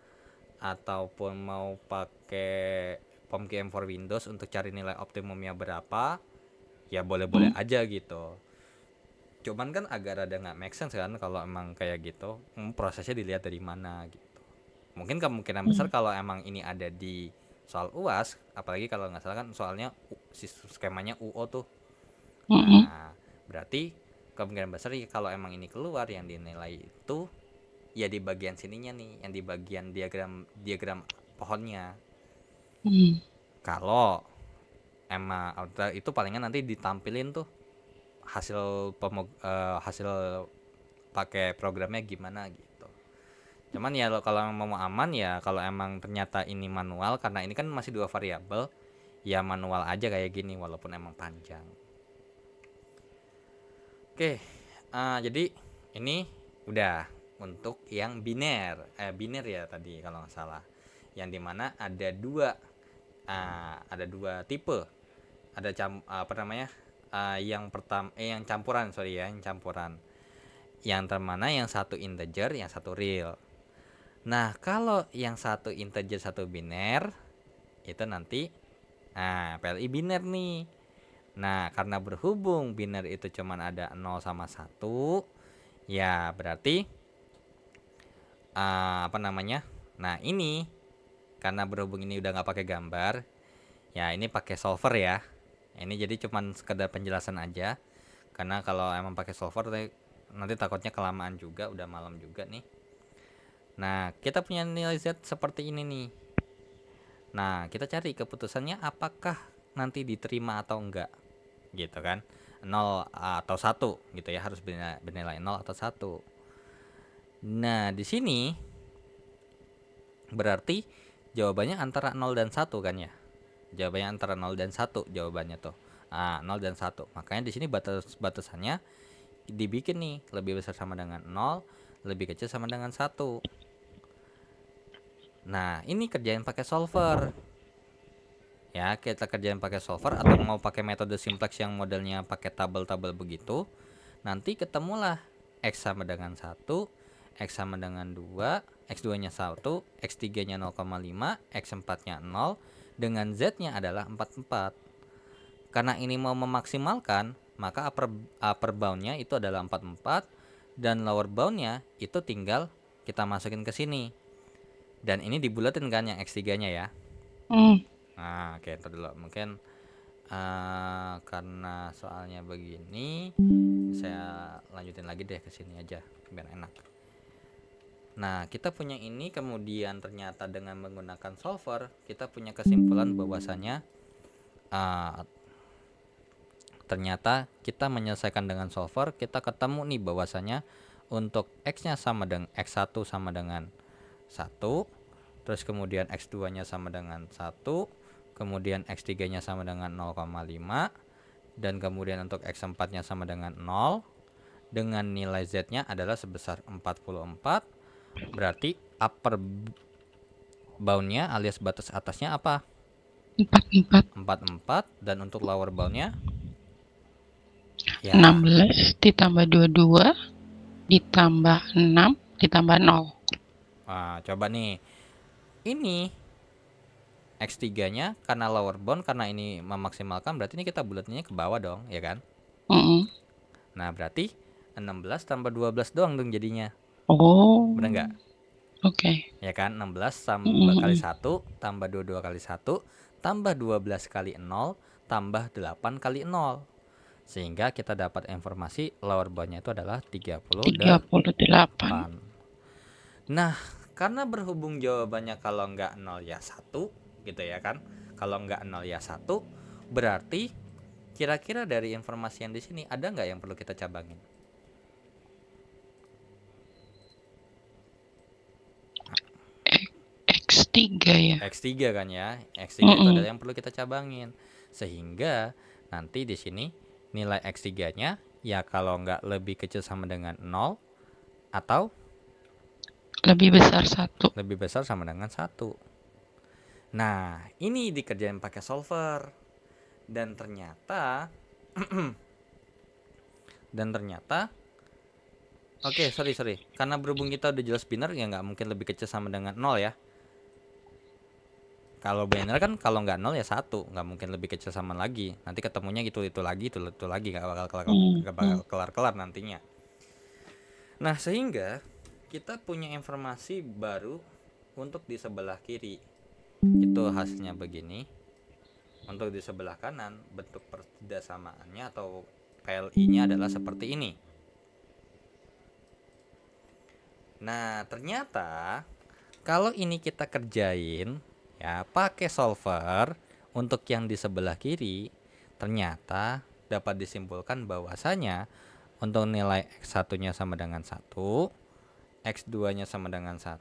ataupun mau pakai POMKM for Windows untuk cari nilai optimumnya berapa, ya boleh-boleh aja gitu. Cuman kan agak rada nggak make sense kan kalau emang kayak gitu. Prosesnya dilihat dari mana gitu. Mungkin kemungkinan besar kalau emang ini ada di soal UAS, apalagi kalau nggak salah kan soalnya skemanya UO tuh. Nah, berarti kemungkinan besar kalau emang ini keluar yang dinilai itu ya di bagian sininya nih, yang di bagian diagram pohonnya. Kalau emang itu palingan nanti ditampilin tuh hasil pakai programnya gimana gitu. Cuman ya kalau mau aman ya kalau emang ternyata ini manual, karena ini kan masih 2 variabel, ya manual aja kayak gini walaupun emang panjang. Oke, jadi ini udah untuk yang biner ya tadi kalau nggak salah, yang dimana ada dua tipe, ada yang pertama yang campuran, yang termana yang satu integer, yang satu real. Nah, kalau yang satu integer satu biner itu nanti PLI biner nih. Nah, karena berhubung biner itu cuman ada 0 sama 1, ya berarti nah ini karena berhubung ini udah nggak pakai gambar, ya ini pakai solver ya. Ini jadi cuman sekedar penjelasan aja. Karena kalau emang pakai solver nanti takutnya kelamaan juga, udah malam juga nih. Nah, kita punya nilai Z seperti ini nih. Nah, kita cari keputusannya apakah nanti diterima atau enggak. Gitu kan. 0 atau 1 gitu ya, harus bernilai 0 atau 1. Nah, di sini berarti Jawabannya antara 0 dan 1 kan ya? Jawabannya antara 0 dan 1 jawabannya tuh. 0 dan 1. Makanya di sini batasannya dibikin nih, lebih besar sama dengan 0, lebih kecil sama dengan 1. Nah, ini kerjain pakai solver. Ya, kita kerjain pakai solver atau mau pakai metode simplex yang modelnya pakai tabel-tabel begitu. Nanti ketemulah X sama dengan 1, X sama dengan 2, X2-nya 1, X3-nya 0,5, X4-nya 0, dengan Z-nya adalah 44. Karena ini mau memaksimalkan, maka upper bound-nya itu adalah 44 dan lower bound-nya itu tinggal kita masukin ke sini. Dan ini dibulatin kan yang X3-nya ya. Nah, oke, ntar dulu. Mungkin karena soalnya begini, saya lanjutin lagi deh ke sini aja biar enak. Nah, kita punya ini, kemudian ternyata dengan menggunakan solver kita punya kesimpulan bahwasanya ternyata kita menyelesaikan dengan solver, kita ketemu nih bahwasanya untuk X-nya sama dengan X1 sama dengan 1, terus kemudian X2-nya sama dengan 1, kemudian X3-nya sama dengan 0,5, dan kemudian untuk X4-nya sama dengan 0, dengan nilai Z-nya adalah sebesar 44. Berarti upper bound-nya alias batas atasnya apa? 44. Dan untuk lower bound-nya ya 16 ditambah 22 ditambah 6 ditambah 0. Coba nih, ini X3-nya karena lower bound, karena ini memaksimalkan, berarti ini kita bulatnya ke bawah dong, ya kan? Nah, berarti 16 tambah 12 doang dong jadinya. Bener nggak? Oke. Ya kan, 16 tambah kali 1 tambah 22 kali 1 tambah 12 kali 0 tambah 8 kali 0. Sehingga kita dapat informasi lower bound-nya itu adalah 38. Nah, karena berhubung jawabannya kalau nggak 0 ya 1 gitu ya kan. Kalau nggak 0 ya 1, berarti kira-kira dari informasi yang di sini ada nggak yang perlu kita cabangin? X3 ya. X3 kan ya. X3 itu adalah yang perlu kita cabangin. Sehingga nanti di sini nilai X3-nya ya kalau nggak lebih kecil sama dengan 0 atau lebih besar 1. Lebih besar sama dengan 1. Nah, ini dikerjain pakai solver. Dan ternyata Oke, sorry. Karena berhubung kita udah jelas biner, ya nggak mungkin lebih kecil sama dengan 0 ya. Kalau biner kan kalau nggak 0 ya 1, nggak mungkin lebih kecil sama lagi. Nanti ketemunya itu lagi, nggak bakal kelar nantinya. Nah, sehingga kita punya informasi baru untuk di sebelah kiri. Itu hasilnya begini. Untuk di sebelah kanan, bentuk persamaannya atau PLI-nya adalah seperti ini. Nah, ternyata kalau ini kita kerjain ya pakai solver untuk yang di sebelah kiri, ternyata dapat disimpulkan bahwasanya untuk nilai X1-nya sama dengan 1, X2-nya sama dengan 1,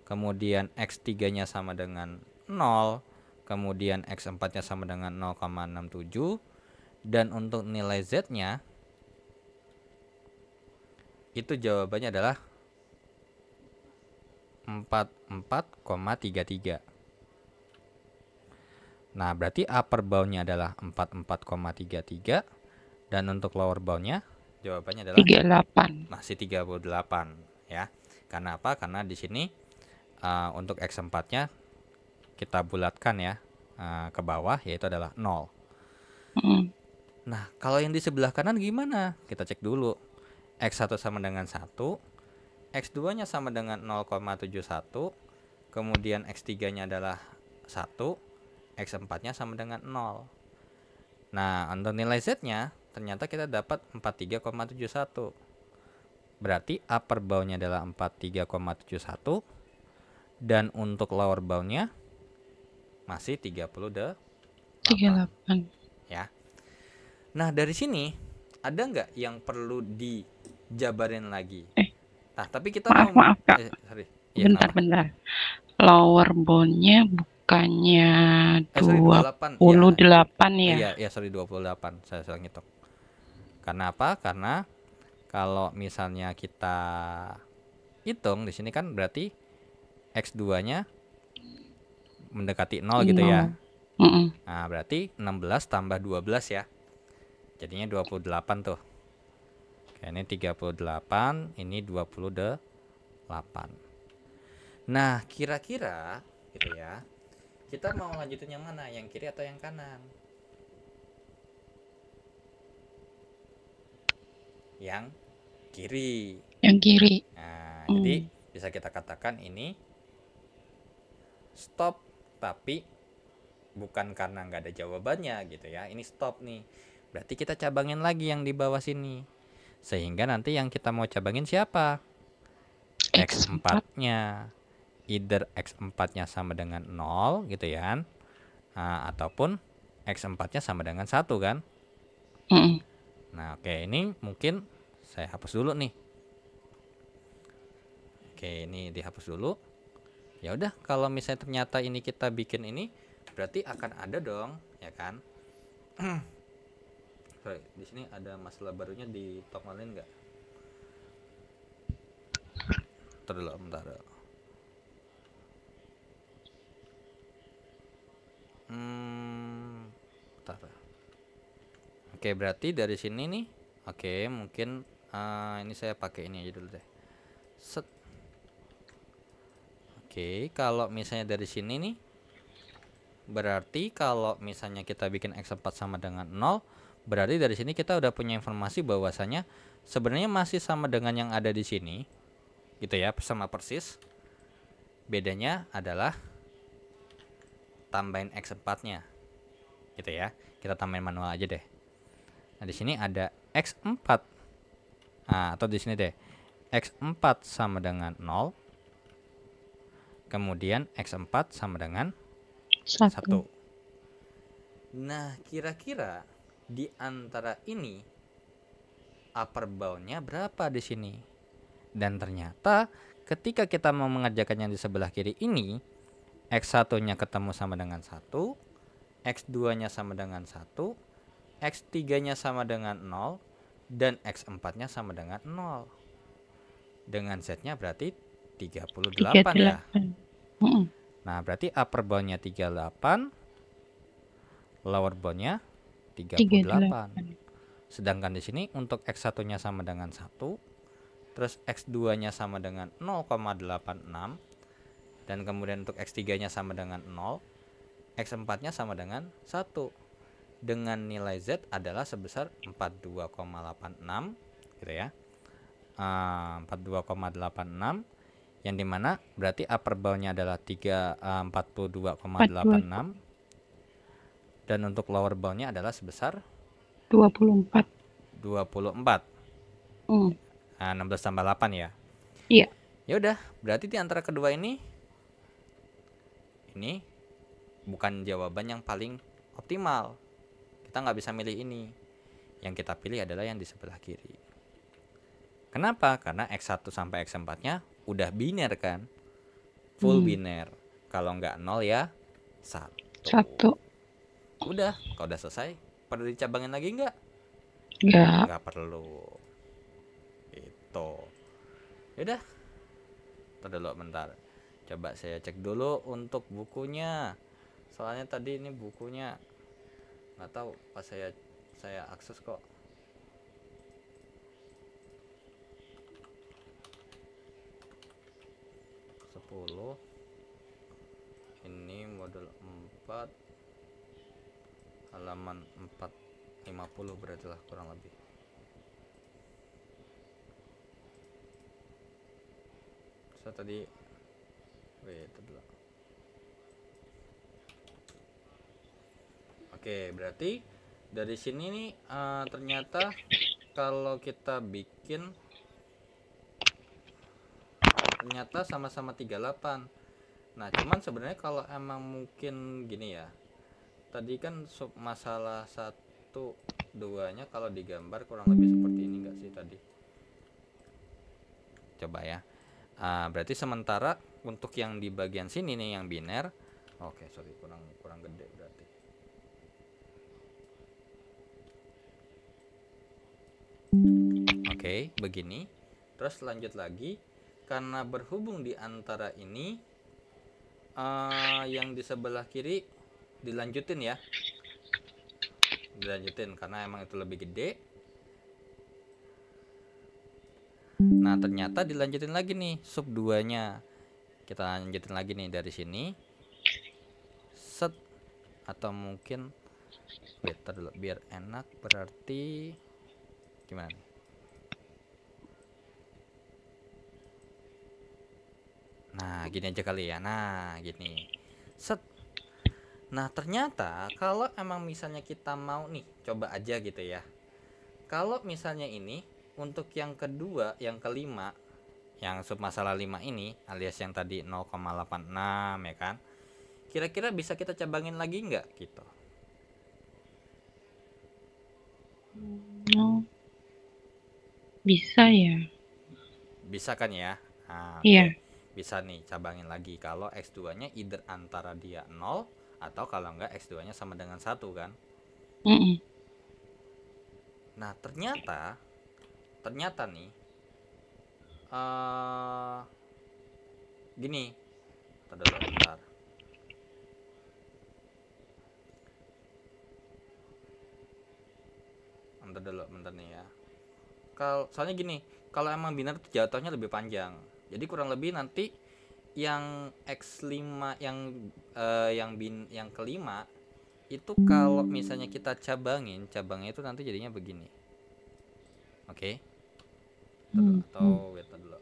kemudian X3-nya sama dengan 0, kemudian X4-nya sama dengan 0,67, dan untuk nilai Z-nya itu jawabannya adalah 44,33. Nah, berarti upper bound-nya adalah 44,33 dan untuk lower bound-nya jawabannya adalah 38. Masih 38 ya. Karena apa? Karena di sini untuk X4-nya kita bulatkan ya ke bawah, yaitu adalah 0. Nah, kalau yang di sebelah kanan gimana? Kita cek dulu. X1 sama dengan 1, X2-nya sama dengan 0,71, kemudian X3-nya adalah 1, X4-nya sama dengan 0. Nah, untuk nilai Z-nya ternyata kita dapat 43,71. Berarti upper bound-nya adalah 43,71 dan untuk lower bound-nya masih 38 ya. Nah, dari sini ada nggak yang perlu dijabarin lagi? Nah, tapi kita maaf Kak. sorry. Ya, Bentar. lower boundnya bukannya Sorry 28. Iya. 28 ya? Iya, sorry 28. Saya salah ngitung. Karena apa? Karena kalau misalnya kita hitung di sini kan berarti X2-nya mendekati 0 gitu ya. Mm-mm. Nah, berarti 16 tambah 12 ya. Jadinya 28 tuh. Oke, ini 38, ini 28. Nah, kira-kira gitu ya. Kita mau lanjutin yang mana? Yang kiri atau yang kanan? Yang kiri. Yang kiri. Nah, jadi bisa kita katakan ini stop, tapi bukan karena nggak ada jawabannya gitu ya. Ini stop nih. Berarti kita cabangin lagi yang di bawah sini. Sehingga nanti yang kita mau cabangin siapa? X4-nya. Either X4-nya sama dengan 0 gitu ya. Nah, ataupun X4-nya sama dengan 1 kan. Mm-mm. Nah, oke, ini mungkin saya hapus dulu nih. Oke, ini dihapus dulu. Ya udah, kalau misalnya ternyata ini kita bikin ini, berarti akan ada dong, ya kan? Sorry, di sini ada masalah barunya di Tokmalin nggak? Bentar. Bentar. Oke, berarti dari sini nih. Oke, mungkin ini saya pakai ini aja dulu deh. Set. Oke, kalau misalnya dari sini nih, berarti kalau misalnya kita bikin X4 sama dengan 0, berarti dari sini kita udah punya informasi bahwasanya sebenarnya masih sama dengan yang ada di sini. Gitu ya, sama persis. Bedanya adalah tambahin X4-nya. Gitu ya. Kita tambahin manual aja deh. Nah, di sini ada X4. Nah, atau di sini deh. X4 sama dengan 0. Kemudian X4 sama dengan 1. Nah, kira-kira di antara ini upper bound-nya berapa di sini? Dan ternyata ketika kita mau mengerjakan yang di sebelah kiri ini, X1-nya ketemu sama dengan 1, X2-nya sama dengan 1, X3-nya sama dengan 0, dan X4-nya sama dengan 0. Dengan Z-nya berarti 38 ya. Nah, berarti upper bound-nya 38, lower bound-nya 38. Sedangkan di sini untuk X1-nya sama dengan 1, terus X2-nya sama dengan 0,86, dan kemudian untuk X3-nya sama dengan 0, X4-nya sama dengan 1. Dengan nilai Z adalah sebesar 42,86 gitu ya. 42,86, yang dimana berarti upper bound-nya adalah 42,86, dan untuk lower bound-nya adalah sebesar 24. 16 tambah 8 ya. Iya. Ya udah, berarti di antara kedua ini bukan jawaban yang paling optimal. Kita nggak bisa milih ini. Yang kita pilih adalah yang di sebelah kiri. Kenapa? Karena X1 sampai X4-nya udah biner kan? Full biner. Kalau nggak 0 ya 1. Udah, kalau udah selesai, perlu dicabangin lagi nggak? Nggak perlu. Itu. Yaudah. Tunggu bentar. Coba saya cek dulu untuk bukunya. Soalnya tadi ini bukunya nggak tahu pas saya akses kok. Ini model 4 halaman 450 berarti lah kurang lebih. So tadi Oke, berarti dari sini nih ternyata kalau kita bikin ternyata sama-sama 38. Nah, cuman sebenarnya kalau emang mungkin gini ya. Tadi kan masalah 1 2-nya kalau digambar kurang lebih seperti ini enggak sih tadi? Coba ya. Berarti sementara untuk yang di bagian sini nih yang biner, oke sorry kurang gede berarti. Oke, begini. Terus lanjut lagi, karena berhubung di antara ini yang di sebelah kiri dilanjutin ya. Dilanjutin karena emang itu lebih gede. Nah, ternyata dilanjutin lagi nih sub 2-nya. Kita lanjutin lagi nih dari sini. Set atau mungkin better dulu biar enak, berarti gimana nih? Nah, gini aja kali ya. Nah, gini. Set. Nah, ternyata kalau emang misalnya kita mau nih, coba aja gitu ya. Kalau misalnya ini untuk yang kedua, yang kelima, yang sub masalah 5 ini alias yang tadi 0,86 ya kan. Kira-kira bisa kita cabangin lagi nggak gitu? Oh, bisa ya. Bisa kan ya? Nah, Iya. oke. Bisa nih cabangin lagi kalau X2-nya either antara dia 0 atau kalau enggak X2-nya sama dengan 1 kan. Mm-mm. Nah, ternyata nih gini. Bentar. Bentar nih ya. Soalnya gini, kalau emang biner tuh jatuhnya lebih panjang. Jadi kurang lebih nanti yang X5 yang kelima itu kalau misalnya kita cabangnya itu nanti jadinya begini. Oke. Atau wait dulu.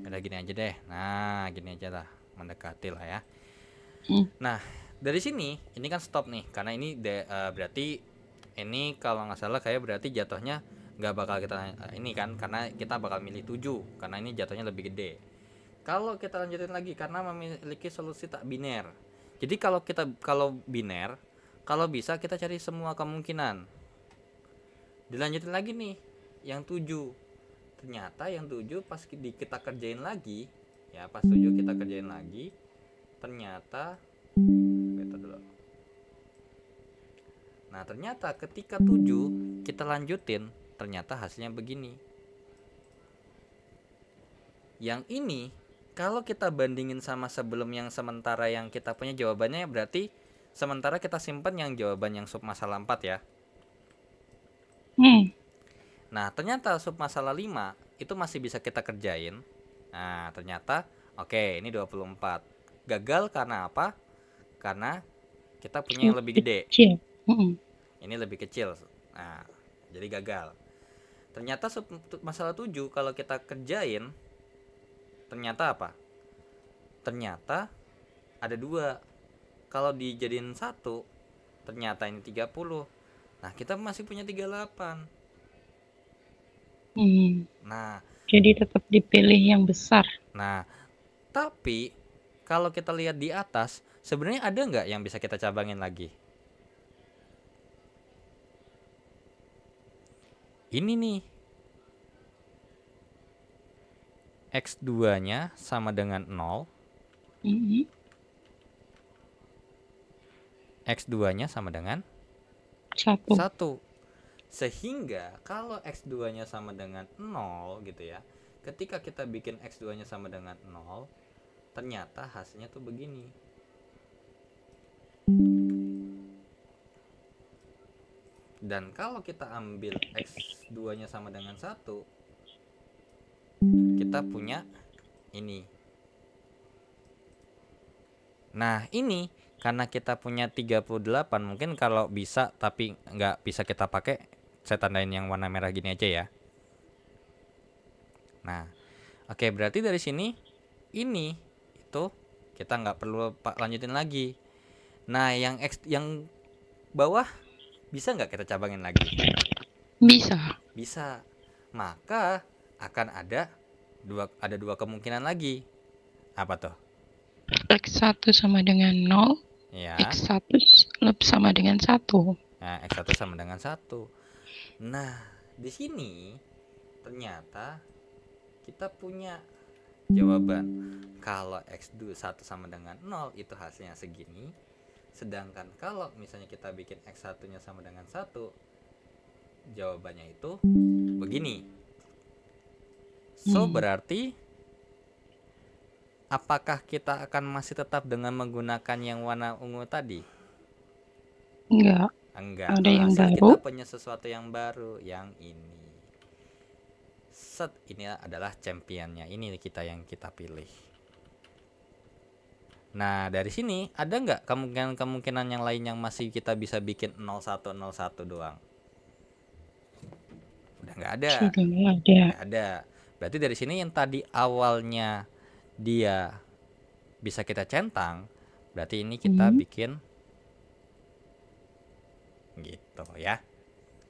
Udah gini aja deh. Nah, gini aja lah, mendekati lah ya. Nah, dari sini ini kan stop nih karena ini berarti ini kalau nggak salah kayak berarti jatuhnya nggak bakal kita ini kan karena kita bakal milih 7 karena ini jatuhnya lebih gede. Kalau kita lanjutin lagi karena memiliki solusi tak biner. Jadi kalau biner, kalau bisa kita cari semua kemungkinan. Dilanjutin lagi nih yang 7. Ternyata yang 7 pas kita kerjain lagi, ya pas 7 kita kerjain lagi, ternyata dulu. Nah, ternyata ketika 7 kita lanjutin, ternyata hasilnya begini. Yang ini kalau kita bandingin sama sebelum yang sementara yang kita punya jawabannya, berarti sementara kita simpan yang jawaban yang sub masalah 4 ya. Nah, ternyata sub masalah 5 itu masih bisa kita kerjain. Nah, ternyata oke, ini 24. Gagal karena apa? Karena kita punya yang lebih gede. Ini lebih kecil. Nah, jadi gagal. Ternyata sub masalah 7 kalau kita kerjain, ternyata apa? Ternyata ada 2. Kalau dijadiin 1, ternyata ini 30. Nah, kita masih punya 38. Nah, jadi tetap dipilih yang besar. Nah, tapi kalau kita lihat di atas, sebenarnya ada nggak yang bisa kita cabangin lagi? Ini nih. X2-nya sama dengan 0. X2-nya sama dengan 1. Sehingga kalau X2-nya sama dengan 0 gitu ya. Ketika kita bikin X2-nya sama dengan 0, ternyata hasilnya tuh begini. Dan kalau kita ambil X2-nya sama dengan 1, kita punya ini. Nah, ini karena kita punya 38, mungkin kalau bisa tapi nggak bisa kita pakai, saya tandain yang warna merah gini aja ya. Nah, oke, berarti dari sini ini itu kita nggak perlu lanjutin lagi. Nah, yang bawah bisa nggak kita cabangin lagi? Bisa. Maka akan ada dua kemungkinan lagi. Apa tuh? X1 sama dengan 0, Ya. X1 sama dengan 1. Nah, X1 sama dengan 1. Nah, di sini ternyata kita punya jawaban. Kalau X1 sama dengan 0 itu hasilnya segini. Sedangkan kalau misalnya kita bikin X1-nya sama dengan 1, jawabannya itu begini. So, berarti apakah kita akan masih tetap dengan menggunakan yang warna ungu tadi? Enggak, Enggak. ada yang Hasil baru. kita punya sesuatu yang baru, yang ini. Set, ini adalah championnya. Ini kita yang kita pilih. Nah, dari sini ada nggak kemungkinan yang lain yang masih kita bisa bikin 0101 doang? Udah nggak ada. Sudah nggak ada. Nggak ada. Berarti dari sini yang tadi awalnya dia bisa kita centang, berarti ini kita bikin gitu ya.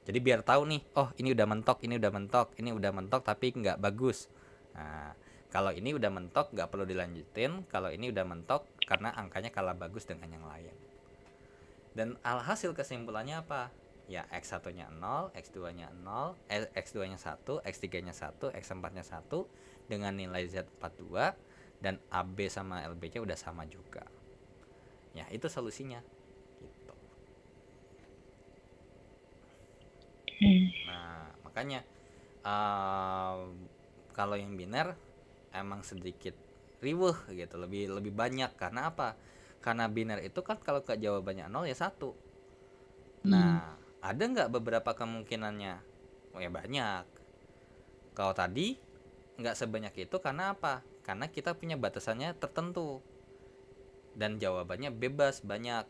Jadi biar tahu nih, oh ini udah mentok, ini udah mentok, ini udah mentok tapi nggak bagus. Nah, kalau ini udah mentok nggak perlu dilanjutin, kalau ini udah mentok karena angkanya kalah bagus dengan yang lain. Dan alhasil kesimpulannya apa? Ya X1-nya 0, X2-nya 0, X2-nya 1, X3-nya 1, X4-nya 1 dengan nilai Z42 dan AB sama LB-nya udah sama juga. Ya, itu solusinya. Gitu. Nah, makanya kalau yang biner emang sedikit riweuh gitu, lebih banyak karena apa? Karena biner itu kan kalau ke jawabannya 0 ya 1. Nah, ada nggak beberapa kemungkinannya? Oh ya banyak. Kalau tadi nggak sebanyak itu karena apa? Karena kita punya batasannya tertentu. Dan jawabannya bebas banyak.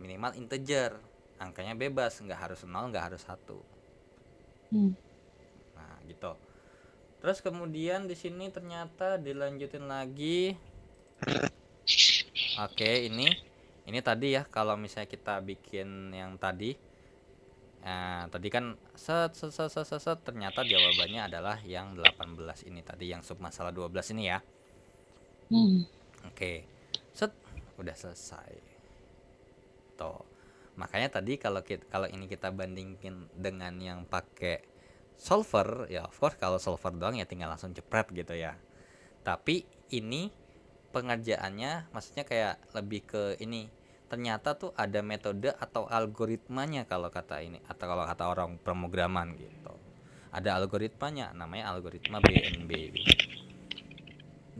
Minimal integer. Angkanya bebas, nggak harus 0, nggak harus 1. Nah, gitu. Terus kemudian di sini ternyata dilanjutin lagi. Oke, ini tadi ya kalau misalnya kita bikin yang tadi. Tadi kan set ternyata jawabannya adalah yang 18 ini tadi, yang sub masalah 12 ini ya. Oke. Set, udah selesai. Tuh. Makanya tadi kalau ini kita bandingin dengan yang pakai solver, ya of course kalau solver doang ya tinggal langsung jepret gitu ya. Tapi ini pengerjaannya maksudnya kayak lebih ke ini. Ternyata tuh ada metode atau algoritmanya kalau kata ini, atau kalau kata orang pemrograman gitu. Ada algoritmanya, namanya algoritma BNB.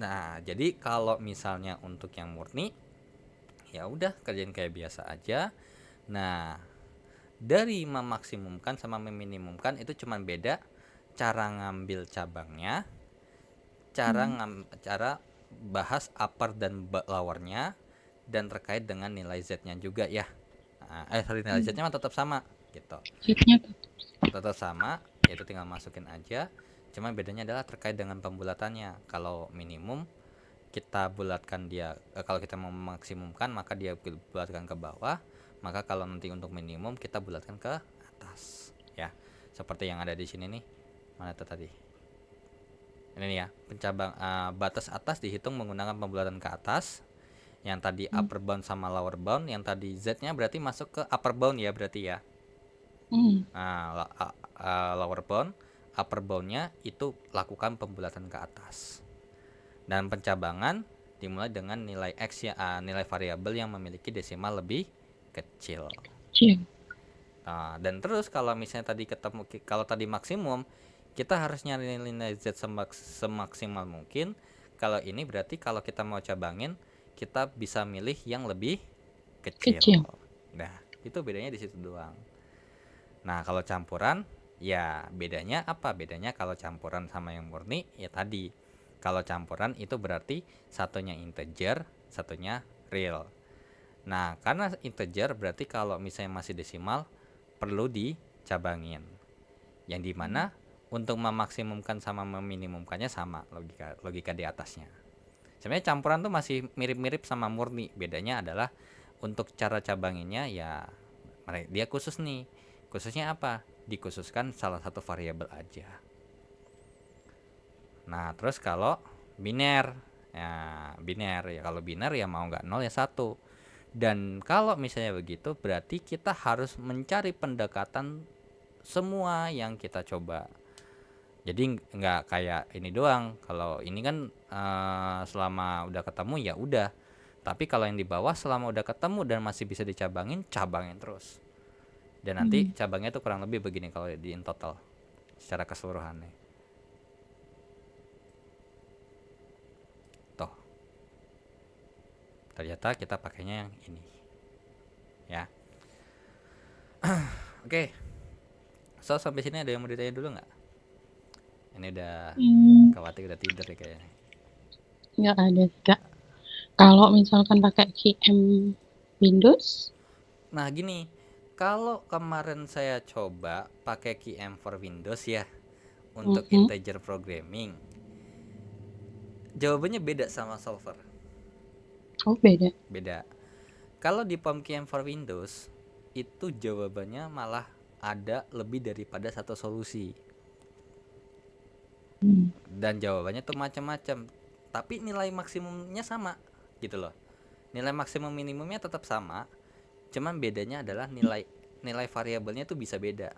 Nah, jadi kalau misalnya untuk yang murni, ya udah kerjain kayak biasa aja. Nah, dari memaksimumkan sama meminimumkan itu cuman beda cara ngambil cabangnya, cara bahas upper dan lowernya, dan terkait dengan nilai Z-nya juga ya. Nilai Z-nya tetap sama gitu. Z-nya tetap sama, yaitu tinggal masukin aja. Cuma bedanya adalah terkait dengan pembulatannya. Kalau minimum kita bulatkan dia, kalau kita mau memaksimumkan maka dia bulatkan ke bawah. Maka kalau nanti untuk minimum kita bulatkan ke atas ya. Seperti yang ada di sini nih. Mana itu tadi? Ini nih ya, pencabang batas atas dihitung menggunakan pembulatan ke atas. Yang tadi upper bound sama lower bound, yang tadi Z-nya berarti masuk ke upper bound ya berarti ya. Nah, lower bound, upper bound-nya itu lakukan pembulatan ke atas. Dan pencabangan dimulai dengan nilai X ya, nilai variabel yang memiliki desimal lebih kecil. Nah, dan terus kalau misalnya tadi kalau tadi maksimum, kita harus nyari nilai Z semaksimal mungkin. Kalau ini berarti kalau kita mau cabangin, kita bisa milih yang lebih kecil. Nah, itu bedanya di situ doang. Nah, kalau campuran, ya bedanya apa? Bedanya kalau campuran sama yang murni, ya tadi. Kalau campuran itu berarti satunya integer, satunya real. Nah, karena integer berarti kalau misalnya masih desimal, perlu dicabangin. Yang dimana untuk memaksimumkan sama meminimumkannya sama logika di atasnya. Sebenarnya campuran tuh masih mirip-mirip sama murni. Bedanya adalah untuk cara cabanginnya ya dia khusus nih. Khususnya apa? Dikhususkan salah satu variabel aja. Nah, terus kalau biner ya kalau biner ya mau nggak 0 ya 1. Dan kalau misalnya begitu, berarti kita harus mencari pendekatan semua yang kita coba. Jadi nggak kayak ini doang. Kalau ini kan selama udah ketemu ya udah. Tapi kalau yang di bawah selama udah ketemu dan masih bisa dicabangin, cabangin terus. Dan nanti cabangnya tuh kurang lebih begini kalau di in total secara keseluruhannya. Toh, ternyata kita pakainya yang ini. Ya. Oke. So sampai sini ada yang mau ditanya dulu nggak? Ini udah khawatir udah tidur ya kayaknya. Nggak ada Kak. Kalau misalkan pakai QM Windows, Nah gini, kalau kemarin saya coba pakai QM for Windows ya untuk integer programming, jawabannya beda sama solver. oh beda. Beda. Kalau di POM QM for Windows itu jawabannya malah ada lebih daripada satu solusi. Dan jawabannya tuh macam-macam. Tapi nilai maksimumnya sama gitu loh. Nilai maksimum minimumnya tetap sama. Cuman bedanya adalah nilai variabelnya tuh bisa beda.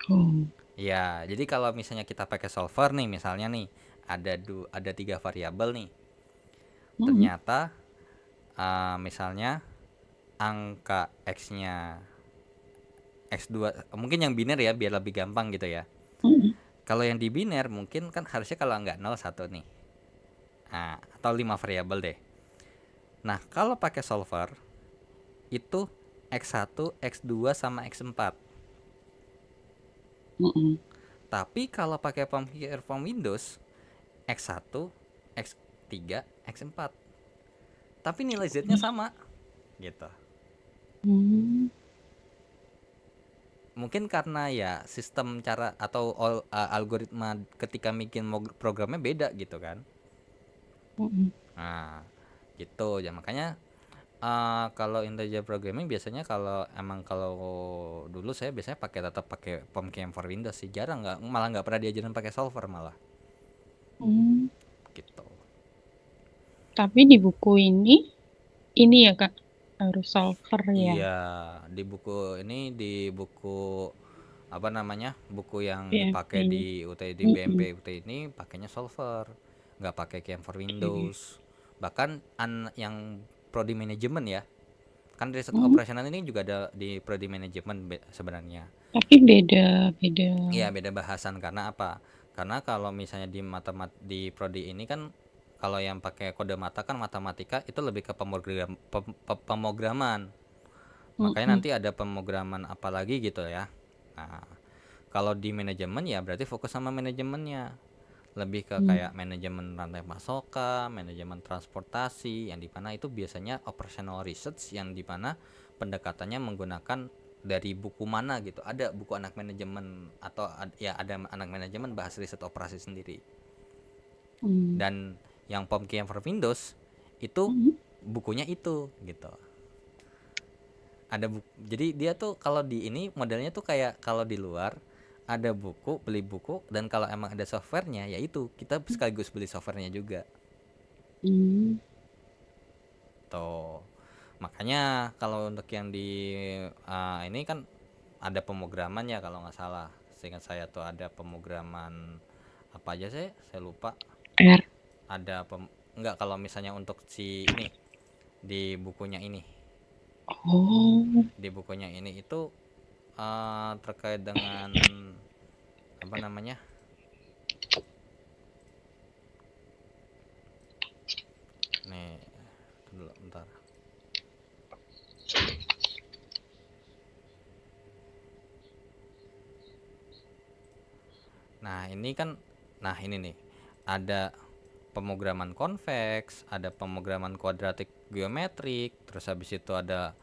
Oh. Ya, jadi kalau misalnya kita pakai solver nih, misalnya nih ada 3 variabel nih. Ternyata misalnya angka x-nya x2, mungkin yang biner ya biar lebih gampang gitu ya. Kalau yang di biner mungkin kan harusnya kalau nggak 0 1 nih. Nah, atau 5 variabel deh. Nah, kalau pakai solver itu x1, x2 sama x4. Tapi kalau pakai POM Windows x1, x3, x4. Tapi nilai z-nya sama gitu. Mungkin karena ya sistem cara atau algoritma ketika bikin programnya beda gitu kan. Nah, gitu ya makanya kalau integer programming biasanya kalau dulu saya biasanya tetap pakai POM QM for Windows sih, jarang malah nggak pernah diajarin pakai solver malah. Gitu. Tapi di buku ini ya Kak harus solver ya. Iya, di buku apa namanya? Buku yang dipakai di UT di BMP UT ini pakainya solver, nggak pakai QM for Windows. Bahkan yang prodi manajemen ya. Kan riset operasional ini juga ada di prodi manajemen sebenarnya. Tapi beda. Iya, beda bahasan karena apa? Karena kalau misalnya di prodi ini kan kalau yang pakai kode mata kan matematika itu lebih ke pemrograman. Makanya nanti ada pemrograman apa lagi gitu ya. Nah, kalau di manajemen ya berarti fokus sama manajemennya. Lebih ke kayak manajemen rantai pasokan, manajemen transportasi, yang dimana itu biasanya operational research, yang dimana pendekatannya menggunakan dari buku mana gitu. Ada buku anak manajemen atau ya ada anak manajemen bahas riset operasi sendiri. Dan yang POM QM for Windows itu bukunya itu gitu. Jadi dia tuh kalau di ini modelnya tuh kayak kalau di luar ada buku, beli buku, dan kalau emang ada softwarenya ya itu kita sekaligus beli softwarenya juga. Tuh. Makanya kalau untuk yang di ini kan ada pemrograman ya kalau nggak salah. Seingat saya tuh ada pemrograman apa aja sih? Saya lupa. R. Ada enggak kalau misalnya untuk si ini di bukunya ini. Di bukunya ini itu terkait dengan apa namanya? Nih, dulu bentar. Nah, ini nih. Ada pemrograman konveks, ada pemrograman kuadratik geometrik, terus habis itu ada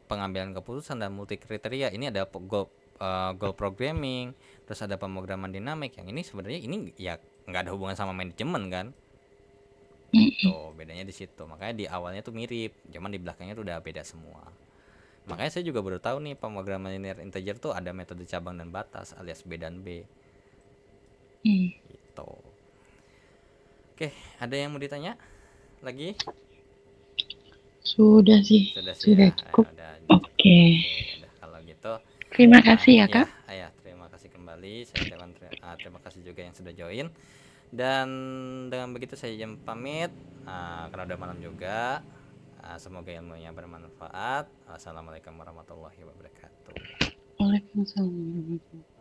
pengambilan keputusan dan multi kriteria. Ini ada goal programming, terus ada pemrograman dinamik. Yang ini sebenarnya ini ya nggak ada hubungan sama manajemen kan. Tuh bedanya di situ. Makanya di awalnya tuh mirip, cuman di belakangnya tuh udah beda semua. Makanya saya juga baru tahu nih pemrograman linear integer tuh ada metode cabang dan batas alias B dan B. Gitu. Oke, ada yang mau ditanya lagi? Sudah sih, Sudah sih sudah ya. cukup. Udah cukup. Oke. Oke, udah kalau gitu. Terima kasih ya, Ya, Kak. ya, terima kasih kembali. Saya terima kasih juga yang sudah join. Dan dengan begitu saya izin pamit karena udah malam juga. Semoga ilmunya bermanfaat. Assalamualaikum warahmatullahi wabarakatuh. Waalaikumsalam warahmatullahi wabarakatuh.